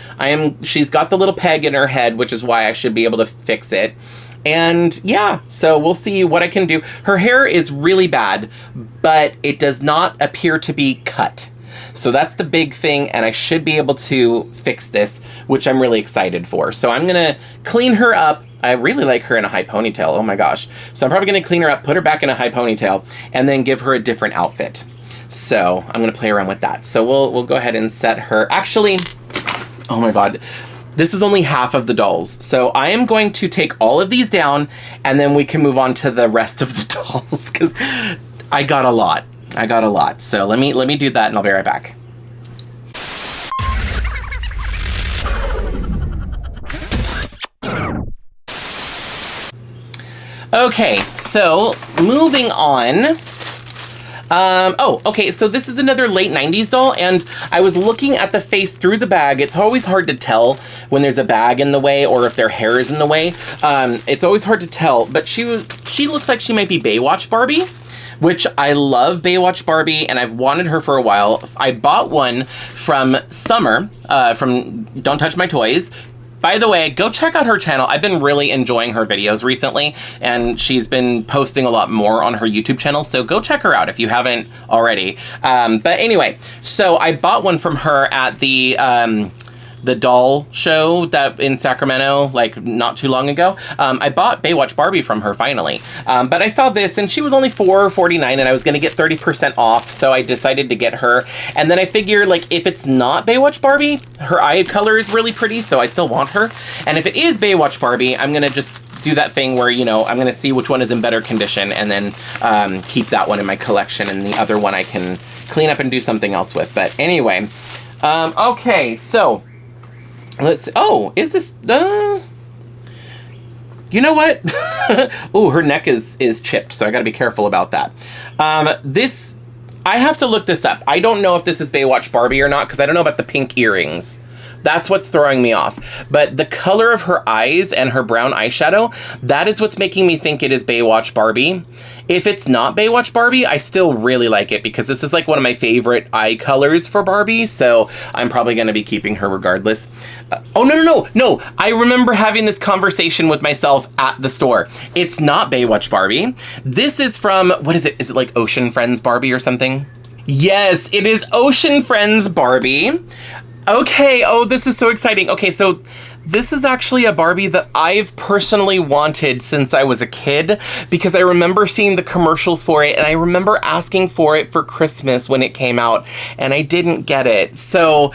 She's got the little peg in her head, which is why I should be able to fix it. And yeah, so we'll see what I can do. Her hair is really bad, but it does not appear to be cut. So that's the big thing, and I should be able to fix this, which I'm really excited for. So I'm going to clean her up. I really like her in a high ponytail. Oh my gosh. So I'm probably going to clean her up, put her back in a high ponytail, and then give her a different outfit. So I'm going to play around with that. So we'll go ahead and set her. Actually, oh my God. This is only half of the dolls. So I am going to take all of these down, and then we can move on to the rest of the dolls, because I got a lot. So let me do that, and I'll be right back. Okay, so moving on. Okay, so this is another late 90s doll, and I was looking at the face through the bag. It's always hard to tell when there's a bag in the way or if their hair is in the way. It's always hard to tell, but she looks like she might be Baywatch Barbie, which I love Baywatch Barbie, and I've wanted her for a while. I bought one from Summer, from Don't Touch My Toys, By the way, go check out her channel. I've been really enjoying her videos recently, and she's been posting a lot more on her YouTube channel, so go check her out if you haven't already. But anyway, so I bought one from her at the doll show that in Sacramento, like not too long ago. I bought Baywatch Barbie from her finally. But I saw this and she was only $4.49 and I was gonna get 30% off, so I decided to get her. And then I figure, like, if it's not Baywatch Barbie, her eye color is really pretty, so I still want her. And if it is Baywatch Barbie, I'm gonna just do that thing where, you know, I'm gonna see which one is in better condition and then keep that one in my collection, and the other one I can clean up and do something else with. But anyway, okay, so let's see. Oh, is this, you know what? Oh, her neck is chipped, so I gotta be careful about that. This, I have to look this up. I don't know if this is Baywatch Barbie or not, because I don't know about the pink earrings. That's what's throwing me off. But the color of her eyes and her brown eyeshadow, that is what's making me think it is Baywatch Barbie. If it's not Baywatch Barbie, I still really like it because this is like one of my favorite eye colors for Barbie, so I'm probably going to be keeping her regardless. Oh, no. I remember having this conversation with myself at the store. It's not Baywatch Barbie. This is from, what is it? Is it like Ocean Friends Barbie or something? Yes, it is Ocean Friends Barbie. Okay, oh, this is so exciting. Okay, so this is actually a Barbie that I've personally wanted since I was a kid, because I remember seeing the commercials for it and I remember asking for it for Christmas when it came out and I didn't get it. So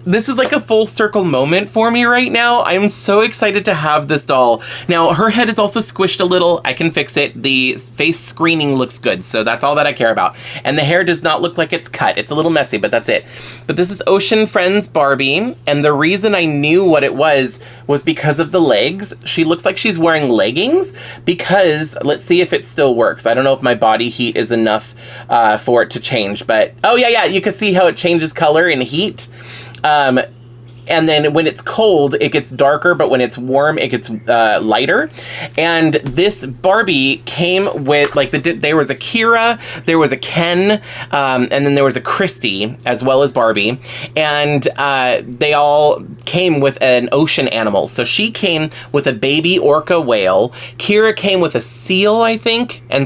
this is like a full circle moment for me right now. I'm so excited to have this doll. Now, her head is also squished a little. I can fix it. The face screening looks good, so that's all that I care about. And the hair does not look like it's cut. It's a little messy, but that's it. But this is Ocean Friends Barbie, and the reason I knew what it was because of the legs. She looks like she's wearing leggings because, let's see if it still works. I don't know if my body heat is enough for it to change, but, oh yeah, you can see how it changes color in heat. And then when it's cold, it gets darker, but when it's warm, it gets lighter. And this Barbie came with, like, there was a Kira, there was a Ken, and then there was a Christy, as well as Barbie. And they all came with an ocean animal. So she came with a baby orca whale. Kira came with a seal, I think. And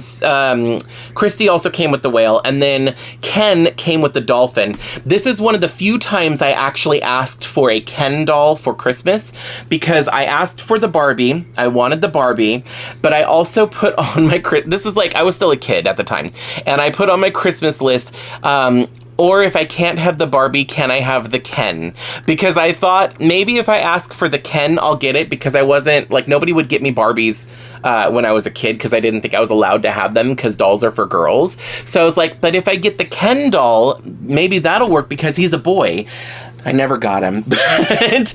Christy also came with the whale. And then Ken came with the dolphin. This is one of the few times I actually asked for a Ken doll for Christmas, because I asked for the Barbie. I wanted the Barbie, but I also put on my, this was like, I was still a kid at the time, and I put on my Christmas list, or if I can't have the Barbie, can I have the Ken? Because I thought maybe if I ask for the Ken, I'll get it, because I wasn't, like, nobody would get me Barbies when I was a kid, because I didn't think I was allowed to have them, because dolls are for girls. So I was like, but if I get the Ken doll, maybe that'll work, because he's a boy. I never got him. But,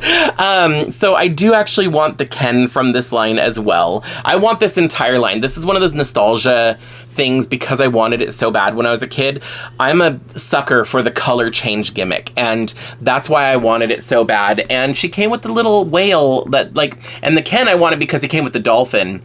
so I do actually want the Ken from this line as well. I want this entire line. This is one of those nostalgia things because I wanted it so bad when I was a kid. I'm a sucker for the color change gimmick, and that's why I wanted it so bad. And she came with the little whale that, like, and the Ken I wanted because he came with the dolphin.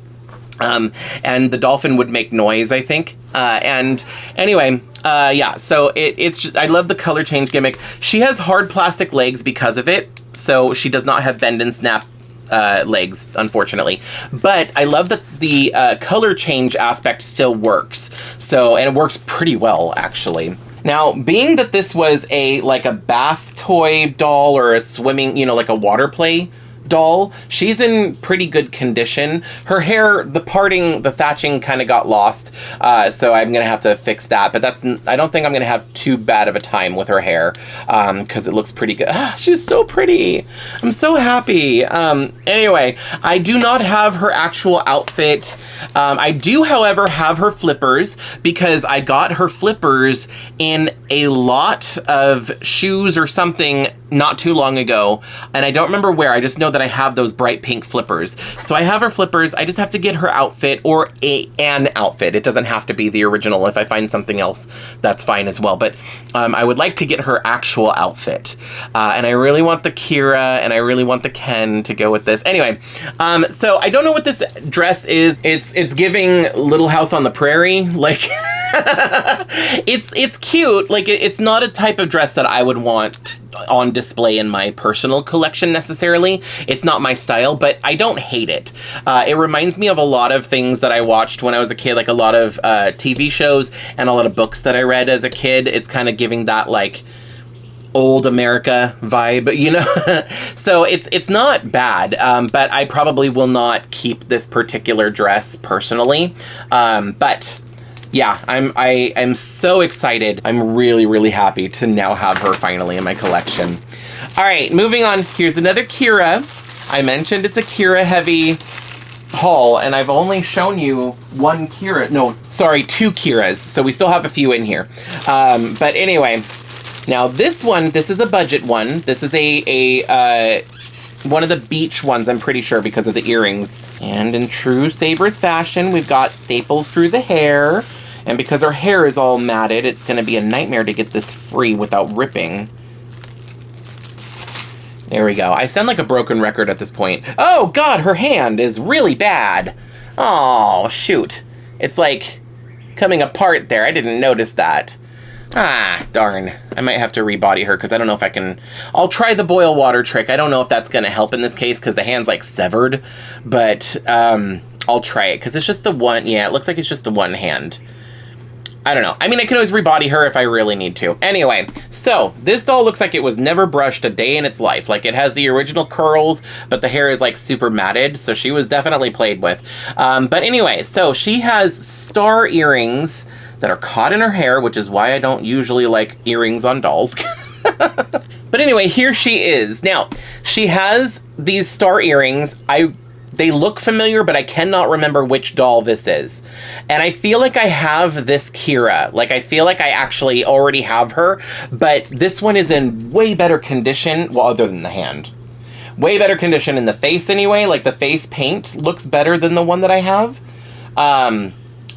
And the dolphin would make noise, I think. And anyway, yeah, so it's just, I love the color change gimmick. She has hard plastic legs because of it, so she does not have bend and snap legs, unfortunately. But I love that the color change aspect still works. So, and it works pretty well, actually. Now, being that this was like a bath toy doll or a swimming, you know, like a water play doll, she's in pretty good condition. Her hair, the parting, the thatching kind of got lost, so I'm gonna have to fix that, but I don't think I'm gonna have too bad of a time with her hair, because it looks pretty good. She's so pretty. I'm so happy. Anyway, I do not have her actual outfit. I do, however, have her flippers, because I got her flippers in a lot of shoes or something not too long ago, and I don't remember where. I just know that I have those bright pink flippers. So I have her flippers. I just have to get her outfit, or an outfit. It doesn't have to be the original. If I find something else, that's fine as well. But I would like to get her actual outfit. And I really want the Kira, and I really want the Ken to go with this. Anyway, so I don't know what this dress is. It's giving Little House on the Prairie. Like, It's cute. Like, it's not a type of dress that I would want on display in my personal collection necessarily. It's not my style, but I don't hate it. It reminds me of a lot of things that I watched when I was a kid, like a lot of TV shows and a lot of books that I read as a kid. It's kind of giving that, like, old America vibe, you know? So it's not bad, but I probably will not keep this particular dress personally. But yeah, I am so excited. I'm really, really happy to now have her finally in my collection. All right, moving on. Here's another Kira. I mentioned it's a Kira heavy haul, and I've only shown you one Kira. No, sorry, two Kiras. So we still have a few in here. But anyway, now this one, this is a budget one. This is a one of the beach ones, I'm pretty sure, because of the earrings. And in true Sabres fashion, we've got staples through the hair. And because her hair is all matted, it's going to be a nightmare to get this free without ripping. There we go. I sound like a broken record at this point. Oh, God, her hand is really bad. Oh, shoot. It's like coming apart there. I didn't notice that. Ah, darn. I might have to rebody her because I don't know if I can... I'll try the boil water trick. I don't know if that's going to help in this case because the hand's like severed. But I'll try it because it's just the one... Yeah, it looks like it's just the one hand. I don't know. I mean, I can always rebody her if I really need to. Anyway, so this doll looks like it was never brushed a day in its life. Like, it has the original curls, but the hair is like super matted. So she was definitely played with. But anyway, so she has star earrings that are caught in her hair, which is why I don't usually like earrings on dolls. But anyway, here she is. Now, she has these star earrings. They look familiar, but I cannot remember which doll this is. And I feel like I have this Kira. Like, I feel like I actually already have her, but this one is in way better condition. Well, other than the hand. Way better condition in the face anyway. Like, the face paint looks better than the one that I have.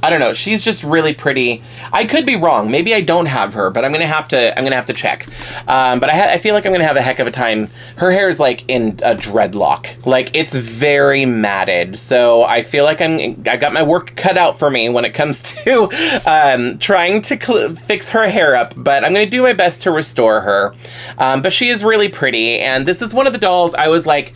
I don't know. She's just really pretty. I could be wrong. Maybe I don't have her, but I'm gonna have to check. But I feel like I'm gonna have a heck of a time. Her hair is like in a dreadlock. Like, it's very matted. So I feel like I got my work cut out for me when it comes to trying to fix her hair up. But I'm gonna do my best to restore her. But she is really pretty, and this is one of the dolls I was like,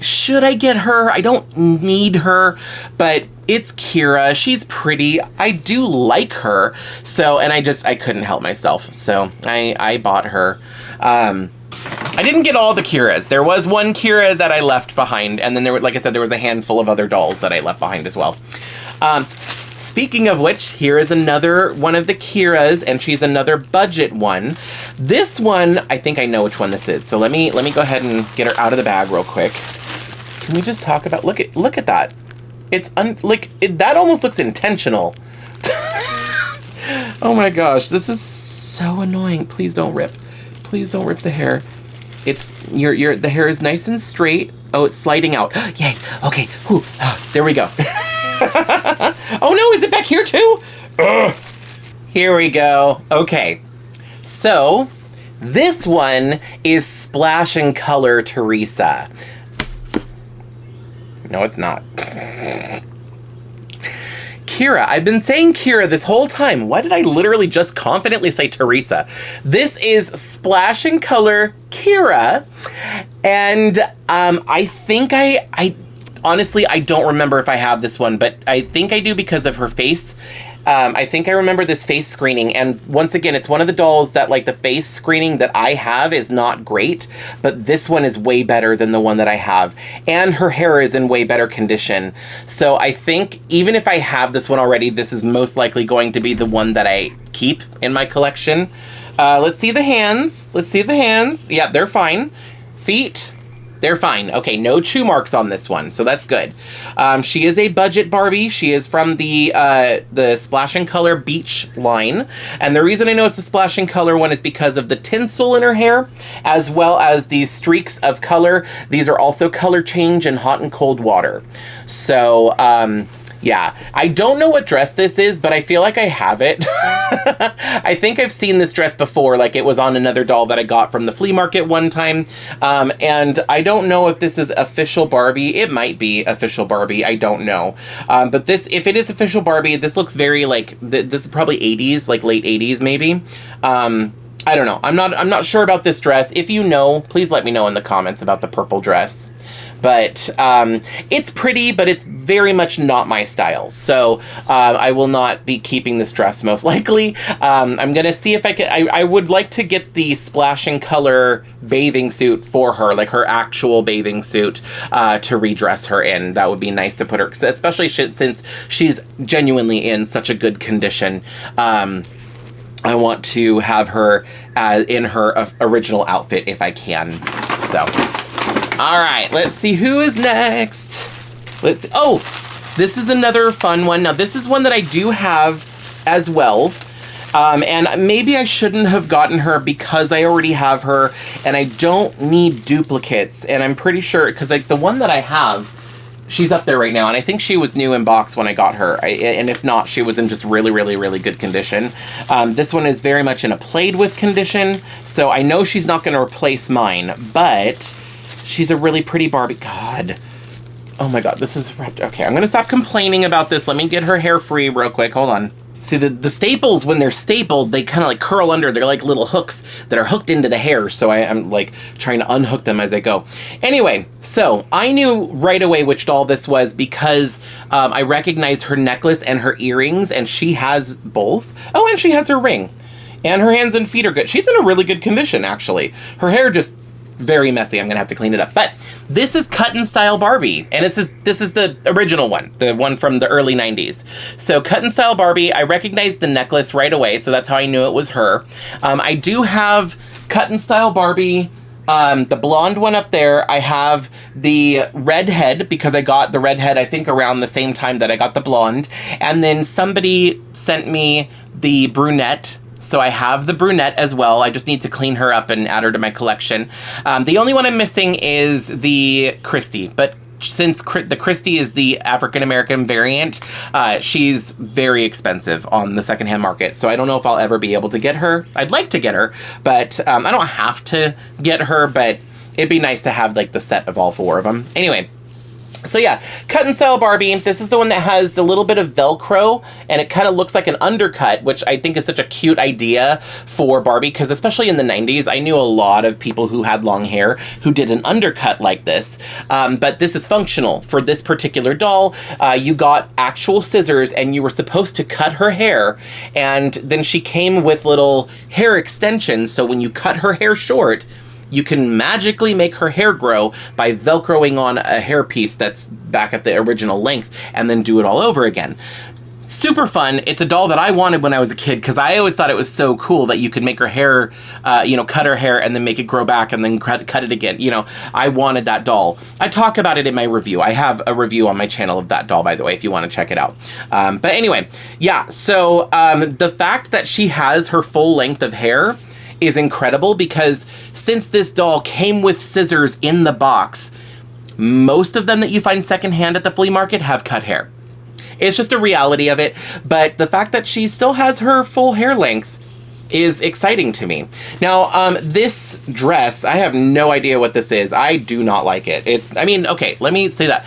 should I get her? I don't need her, but it's Kira. She's pretty. I do like her. So, and I couldn't help myself. So I bought her. I didn't get all the Kiras. There was one Kira that I left behind. And then there were, like I said, there was a handful of other dolls that I left behind as well. Speaking of which, here is another one of the Kiras, and she's another budget one. This one, I think I know which one this is. So let me go ahead and get her out of the bag real quick. Can we just talk about, look at that. It's that almost looks intentional. Oh my gosh, this is so annoying. Please don't rip. Please don't rip the hair. It's the hair is nice and straight. Oh, it's sliding out. Yay. Okay. Whew. There we go. Oh no, is it back here too? Ugh. Here we go. Okay. So, this one is Splash and Color Teresa. No, it's not. Kira. I've been saying Kira this whole time. Why did I literally just confidently say Teresa? This is Splash and Color Kira. And I think I honestly, I don't remember if I have this one, but I think I do because of her face. I think I remember this face screening, and once again, it's one of the dolls that, like, the face screening that I have is not great, but this one is way better than the one that I have, and her hair is in way better condition. So I think even if I have this one already, this is most likely going to be the one that I keep in my collection. Let's see the hands. Let's see the hands. Yeah, they're fine. Feet. They're fine. Okay, no chew marks on this one, so that's good. She is a budget Barbie. She is from the Splash and Color Beach line. And the reason I know it's a Splash and Color one is because of the tinsel in her hair, as well as these streaks of color. These are also color change in hot and cold water. So, Yeah, I don't know what dress this is, but I feel like I have it. I think I've seen this dress before, like it was on another doll that I got from the flea market one time. And I don't know if this is official Barbie. It might be official Barbie. I don't know. But this, if it is official Barbie, this looks very like, this is probably 80s, like late 80s maybe. I don't know. I'm not sure about this dress. If you know, please let me know in the comments about the purple dress. But it's pretty, but it's very much not my style. So I will not be keeping this dress most likely. I'm going to see if I can... I would like to get the splashing color bathing suit for her, like her actual bathing suit, to redress her in. That would be nice to put her, especially since she's genuinely in such a good condition. I want to have her in her original outfit if I can. So... all right, let's see who is next. Let's see. Oh, this is another fun one. Now, this is one that I do have as well. And maybe I shouldn't have gotten her because I already have her and I don't need duplicates. And I'm pretty sure, because like the one that I have, she's up there right now. And I think she was new in box when I got her. And if not, she was in just really, really, really good condition. This one is very much in a played with condition. So I know she's not going to replace mine, but... she's a really pretty Barbie. God. Oh my God, this is wrapped. Okay, I'm gonna stop complaining about this. Let me get her hair free real quick. Hold on. See, the staples, when they're stapled, they kind of like curl under. They're like little hooks that are hooked into the hair. So I'm like trying to unhook them as I go. Anyway, so I knew right away which doll this was because I recognized her necklace and her earrings, and she has both. Oh, and she has her ring. And her hands and feet are good. She's in a really good condition, actually. Her hair just... very messy. I'm gonna have to clean it up. But this is Cut and Style Barbie, and this is the original one, the one from the early 90s. So Cut and Style Barbie, I recognized the necklace right away, so that's how I knew it was her. I do have Cut and Style Barbie, the blonde one up there. I have the red head because I got the red head I think around the same time that I got the blonde, and then somebody sent me the brunette. So I have the brunette as well. I just need to clean her up and add her to my collection. The only one I'm missing is the Christie, but since the Christie is the African-American variant, she's very expensive on the secondhand market. So I don't know if I'll ever be able to get her. I'd like to get her, but I don't have to get her, but it'd be nice to have like the set of all four of them. Anyway. So yeah, Cut and Style Barbie, this is the one that has the little bit of Velcro, and it kind of looks like an undercut, which I think is such a cute idea for Barbie, because especially in the 90s, I knew a lot of people who had long hair who did an undercut like this, but this is functional. For this particular doll, you got actual scissors, and you were supposed to cut her hair, and then she came with little hair extensions, so when you cut her hair short, you can magically make her hair grow by Velcroing on a hairpiece that's back at the original length and then do it all over again. Super fun. It's a doll that I wanted when I was a kid because I always thought it was so cool that you could make her hair, cut her hair and then make it grow back and then cut it again. You know, I wanted that doll. I talk about it in my review. I have a review on my channel of that doll, by the way, if you want to check it out. But anyway, yeah, so the fact that she has her full length of hair is incredible because since this doll came with scissors in the box, most of them that you find secondhand at the flea market have cut hair. It's just a reality of it, but the fact that she still has her full hair length is exciting to me. Now, this dress, I have no idea what this is. I do not like it. Okay, let me say that.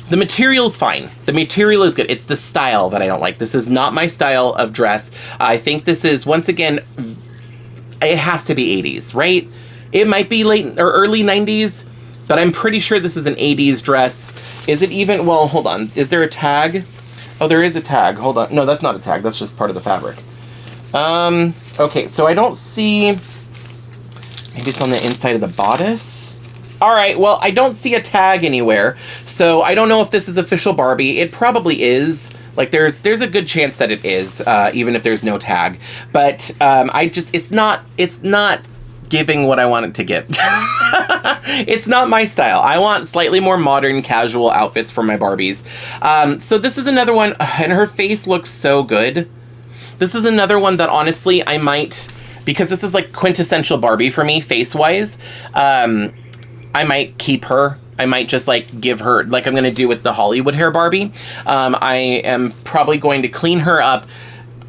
The material's fine. The material is good. It's the style that I don't like. This is not my style of dress. I think this is, once again, it has to be 80s, right? It might be late or early 90s, but I'm pretty sure this is an 80s dress. Is it even, well, hold on. Is there a tag? Oh, there is a tag. Hold on. No, that's not a tag. That's just part of the fabric. Okay, so I don't see, maybe it's on the inside of the bodice. All right, well, I don't see a tag anywhere, so I don't know if this is official Barbie. It probably is. Like, there's a good chance that it is, even if there's no tag. But it's not giving what I want it to give. It's not my style. I want slightly more modern, casual outfits for my Barbies. So this is another one, and her face looks so good. This is another one that, honestly, I might, because this is like quintessential Barbie for me, face-wise, I might keep her I might just like give her, like I'm going to do with the Hollywood hair Barbie. I am probably going to clean her up,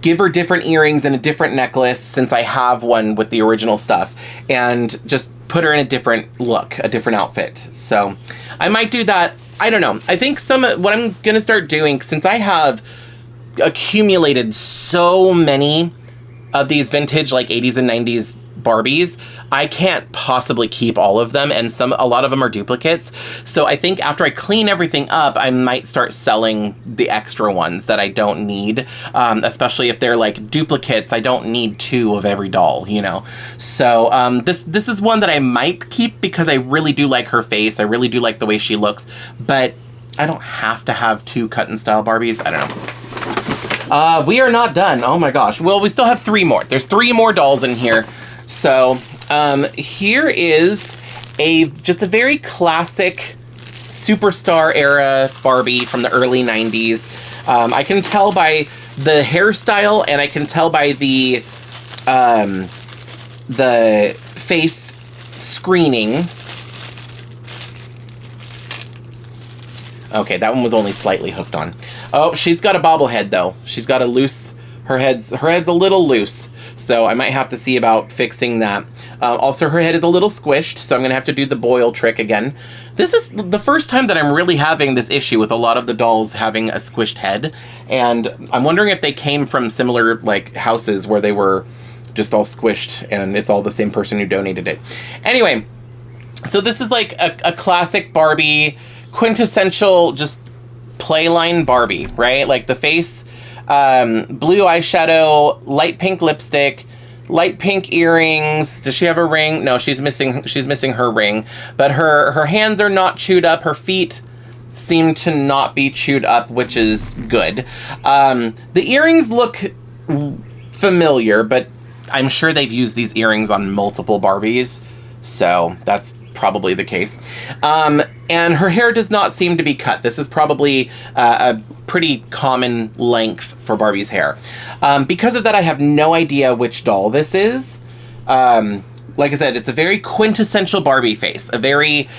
give her different earrings and a different necklace since I have one with the original stuff, and just put her in a different look, a different outfit. So I might do that. I don't know. I think what I'm going to start doing, since I have accumulated so many of these vintage like 80s and 90s Barbies, I can't possibly keep all of them, and a lot of them are duplicates. So I think after I clean everything up, I might start selling the extra ones that I don't need, especially if they're like duplicates. I don't need 2 of every doll, you know. So this is one that I might keep because I really do like her face. I really do like the way she looks, but I don't have to have 2 cut and style Barbies. I don't know. We are not done. Oh my gosh. Well, we still have 3 more. There's 3 more dolls in here. So, here is just a very classic superstar era Barbie from the early 90s. I can tell by the hairstyle, and I can tell by the face screening. Okay, that one was only slightly hooked on. Oh, she's got a bobblehead though. She's got a loose, her head's a little loose. So I might have to see about fixing that. Also, her head is a little squished, so I'm going to have to do the boil trick again. This is the first time that I'm really having this issue with a lot of the dolls having a squished head. And I'm wondering if they came from similar like houses where they were just all squished and it's all the same person who donated it. Anyway, so this is like a classic Barbie, quintessential just playline Barbie, right? Like the face... blue eyeshadow, light pink lipstick, light pink earrings. Does she have a ring? No, she's missing her ring. But her hands are not chewed up. Her feet seem to not be chewed up, which is good. The earrings look familiar, but I'm sure they've used these earrings on multiple Barbies, so that's probably the case. And her hair does not seem to be cut. This is probably a pretty common length for Barbie's hair. Because of that, I have no idea which doll this is. Like I said, it's a very quintessential Barbie face, a very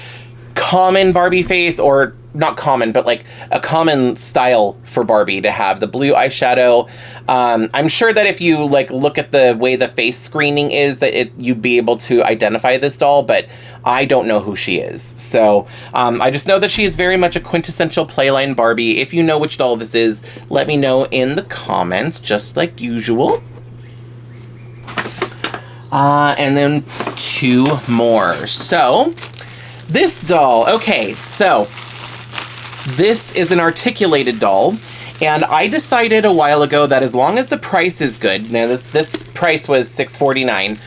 common Barbie face, or not common, but like a common style for Barbie to have the blue eyeshadow. I'm sure that if you like look at the way the face screening is, that you'd be able to identify this doll, but I don't know who she is. So I just know that she is very much a quintessential playline Barbie. If you know which doll this is, let me know in the comments, just like usual. And then 2 more. So this doll, okay, so this is an articulated doll, and I decided a while ago that as long as the price is good, now this price was $6.49,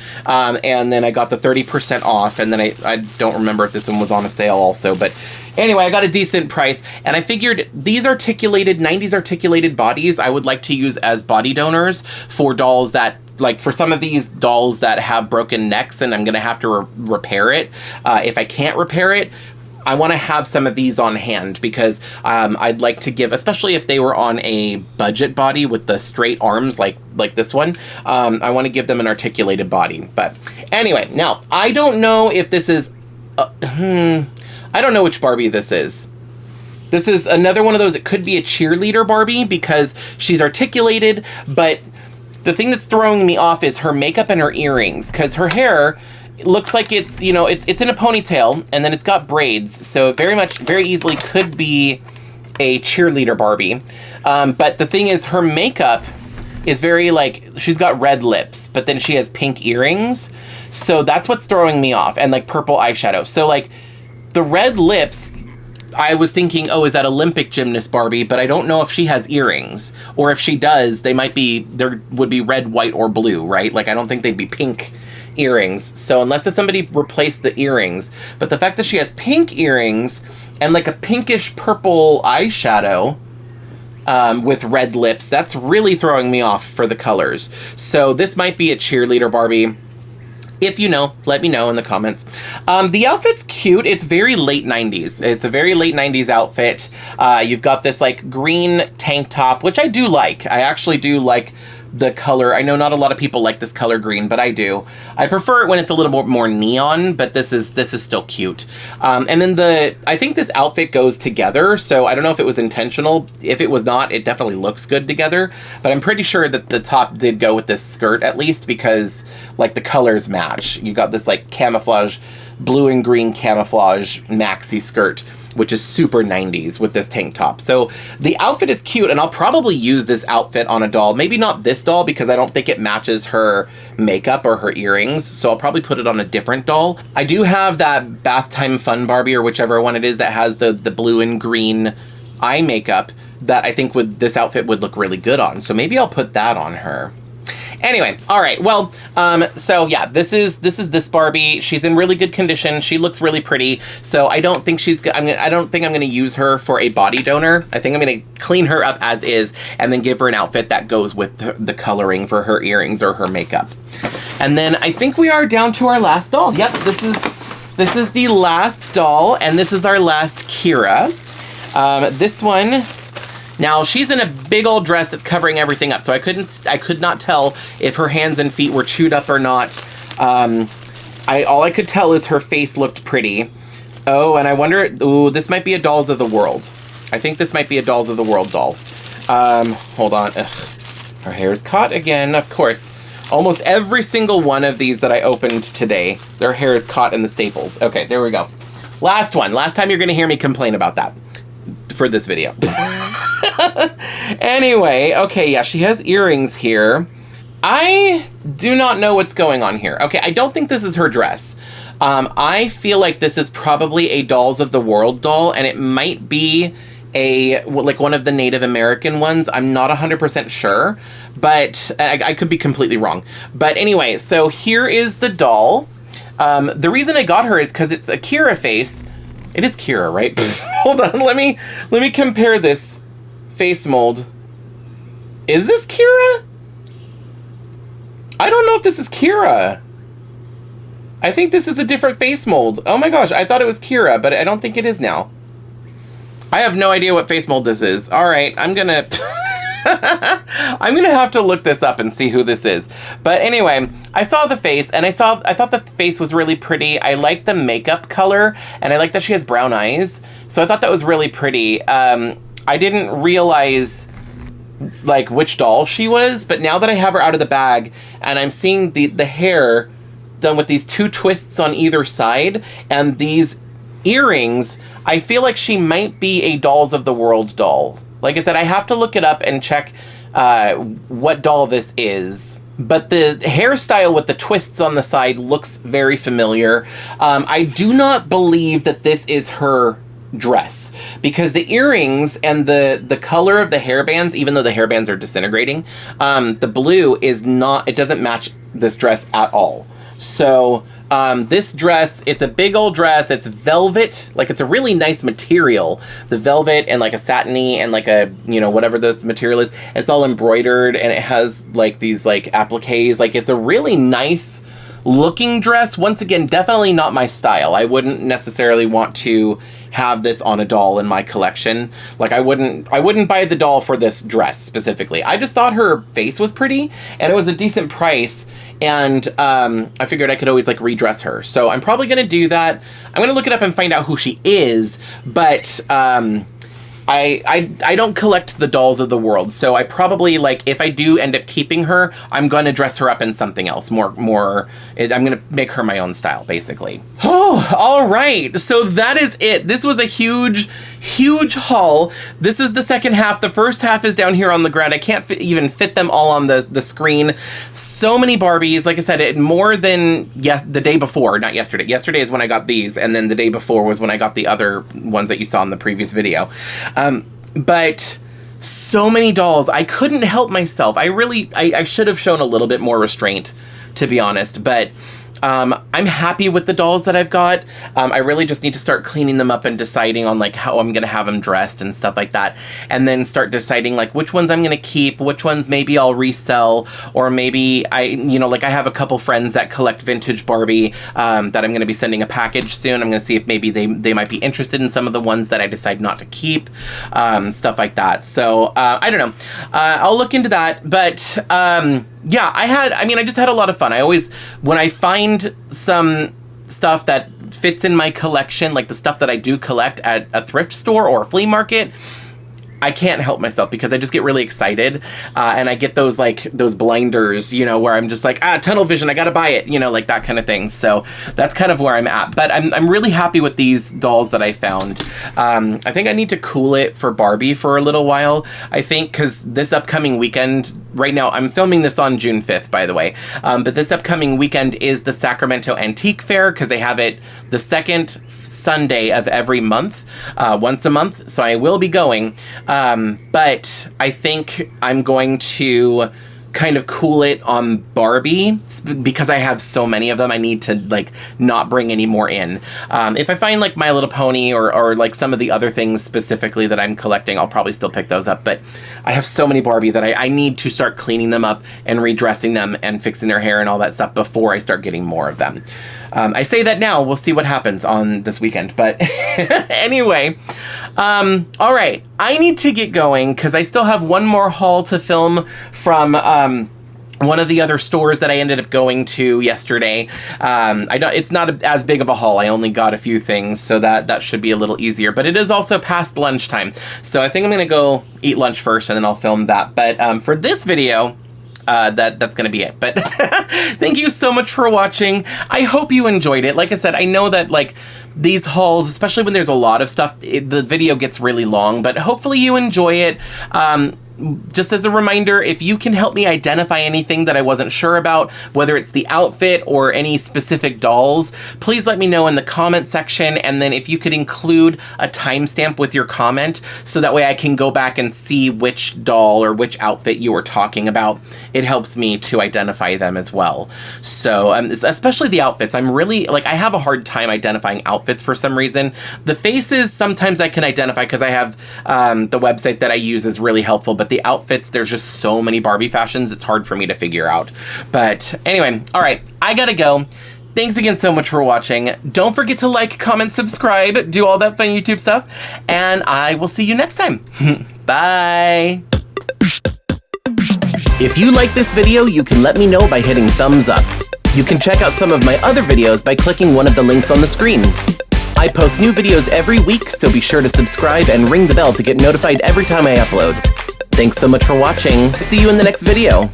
and then I got the 30% off, and then I don't remember if this one was on a sale also, but anyway, I got a decent price, and I figured these articulated, 90s articulated bodies I would like to use as body donors for dolls that, like for some of these dolls that have broken necks and I'm going to have to repair it. If I can't repair it, I want to have some of these on hand because I'd like to give, especially if they were on a budget body with the straight arms like this one, I want to give them an articulated body. But anyway, now, I don't know if this is... I don't know which Barbie this is. This is another one of those, it could be a cheerleader Barbie because she's articulated, but the thing that's throwing me off is her makeup and her earrings, because her hair... It looks like it's, you know, it's in a ponytail, and then it's got braids, so it very easily could be a cheerleader Barbie. But the thing is, her makeup is very, like, she's got red lips, but then she has pink earrings, so that's what's throwing me off, and, like, purple eyeshadow. So, like, the red lips, I was thinking, oh, is that Olympic gymnast Barbie? But I don't know if she has earrings, or if she does, there would be red, white, or blue, right? Like, I don't think they'd be pink earrings, so unless if somebody replaced the earrings, but the fact that she has pink earrings and like a pinkish purple eyeshadow with red lips, that's really throwing me off for the colors. So this might be a cheerleader Barbie. If you know, let me know in the comments. The outfit's cute. It's very late 90s. It's a very late 90s outfit. You've got this like green tank top, which I do like. I actually do like the color. I know not a lot of people like this color green, but I do. I prefer it when it's a little more neon, but this is still cute. And then I think this outfit goes together, so I don't know if it was intentional. If it was not, it definitely looks good together, but I'm pretty sure that the top did go with this skirt at least, because like the colors match. You got this like camouflage, blue and green camouflage maxi skirt, which is super 90s with this tank top. So the outfit is cute, and I'll probably use this outfit on a doll. Maybe not this doll, because I don't think it matches her makeup or her earrings, so I'll probably put it on a different doll. I do have that Bath Time Fun Barbie, or whichever one it is, that has the blue and green eye makeup that I think this outfit would look really good on. So maybe I'll put that on her. Anyway, all right, well, so yeah, this is this Barbie. She's in really good condition. She looks really pretty. So I don't think I don't think I'm gonna use her for a body donor. I think I'm gonna clean her up as is, and then give her an outfit that goes with the coloring for her earrings or her makeup. And then I think we are down to our last doll. Yep, this is the last doll, and this is our last Kira. This one. Now, she's in a big old dress that's covering everything up, so I could not tell if her hands and feet were chewed up or not. All I could tell is her face looked pretty. Oh, and I wonder, ooh, this might be a Dolls of the World. I think this might be a Dolls of the World doll. Hold on. Ugh. Her hair's caught again, of course. Almost every single one of these that I opened today, their hair is caught in the staples. Okay, there we go. Last one. Last time you're gonna hear me complain about that for this video. Anyway, okay, yeah, she has earrings here. I do not know what's going on here. Okay, I don't think this is her dress. I feel like this is probably a Dolls of the World doll, and it might be like one of the Native American ones. I'm not 100% sure, but I could be completely wrong. But anyway, so here is the doll. The reason I got her is because it's a Kira face. It is Kira, right? Hold on, let me compare this face mold. Is this Kira? I don't know if this is Kira. I think this is a different face mold. Oh my gosh, I thought it was Kira, but I don't think it is now. I have no idea what face mold this is. All right, I'm gonna have to look this up and see who this is. But anyway, I saw the face, and I thought the face was really pretty. I like the makeup color, and I like that she has brown eyes. So I thought that was really pretty. I didn't realize like which doll she was, but now that I have her out of the bag and I'm seeing the hair done with these two twists on either side and these earrings, I feel like she might be a Dolls of the World doll. Like I said, I have to look it up and check what doll this is. But the hairstyle with the twists on the side looks very familiar. I do not believe that this is her dress, because the earrings and the color of the hairbands, even though the hairbands are disintegrating, the blue is not, it doesn't match this dress at all. So this dress, it's a big old dress. It's velvet, like it's a really nice material. The velvet and like a satiny and like a, you know, whatever this material is, it's all embroidered and it has like these like appliques. Like it's a really nice looking dress. Once again, definitely not my style. I wouldn't necessarily want to have this on a doll in my collection. Like I wouldn't buy the doll for this dress specifically. I just thought her face was pretty and it was a decent price, and I figured I could always like redress her. So I'm probably gonna do that. I'm gonna look it up and find out who she is, but I don't collect the Dolls of the World, so I probably, like, if I do end up keeping her, I'm going to dress her up in something else. I'm going to make her my own style, basically. Oh, all right. So that is it. This was a huge, huge haul. This is the second half. The first half is down here on the ground. I can't even fit them all on the screen. So many Barbies. Like I said, more than the day before, not yesterday. Yesterday is when I got these, and then the day before was when I got the other ones that you saw in the previous video. But so many dolls, I couldn't help myself. I should have shown a little bit more restraint, to be honest, but I'm happy with the dolls that I've got. I really just need to start cleaning them up and deciding on like how I'm gonna have them dressed and stuff like that, and then start deciding like which ones I'm gonna keep, which ones maybe I'll resell, or maybe like I have a couple friends that collect vintage Barbie that I'm gonna be sending a package soon. I'm gonna see if maybe they might be interested in some of the ones that I decide not to keep, stuff like that. So I don't know. I'll look into that, but yeah, I just had a lot of fun. I always, when I find some stuff that fits in my collection, like the stuff that I do collect at a thrift store or a flea market, I can't help myself because I just get really excited, and I get those blinders, where I'm just like, tunnel vision, I gotta buy it, like that kind of thing. So that's kind of where I'm at. But I'm really happy with these dolls that I found. I think I need to cool it for Barbie for a little while, I think, because this upcoming weekend, right now, I'm filming this on June 5th, by the way, but this upcoming weekend is the Sacramento Antique Fair, because they have it the second Sunday of every month, once a month, so I will be going, but I think I'm going to kind of cool it on Barbie because I have so many of them. I need to not bring any more in. If I find like My Little Pony or like some of the other things specifically that I'm collecting, I'll probably still pick those up, but I have so many Barbie that I need to start cleaning them up and redressing them and fixing their hair and all that stuff before I start getting more of them. I say that now, we'll see what happens on this weekend, but anyway, all right, I need to get going because I still have one more haul to film from one of the other stores that I ended up going to yesterday. I know it's not as big of a haul. I only got a few things, so that should be a little easier, but it is also past lunchtime, so I think I'm gonna go eat lunch first and then I'll film that. But for this video, that's gonna be it. But thank you so much for watching. I hope you enjoyed it. Like I said, I know that these hauls, especially when there's a lot of stuff, the video gets really long, but hopefully you enjoy it. Just as a reminder, if you can help me identify anything that I wasn't sure about, whether it's the outfit or any specific dolls, please let me know in the comment section. And then if you could include a timestamp with your comment, so that way I can go back and see which doll or which outfit you were talking about. It helps me to identify them as well. So especially the outfits, I'm really, I have a hard time identifying outfits for some reason. The faces, sometimes I can identify because I have the website that I use is really helpful, but the outfits, there's just so many Barbie fashions, it's hard for me to figure out. But anyway, all right, I gotta go. Thanks again so much for watching. Don't forget to like, comment, subscribe, do all that fun YouTube stuff, and I will see you next time. Bye. If you like this video, you can let me know by hitting thumbs up. You can check out some of my other videos by clicking one of the links on the screen. I post new videos every week, so be sure to subscribe and ring the bell to get notified every time I upload. Thanks so much for watching. See you in the next video.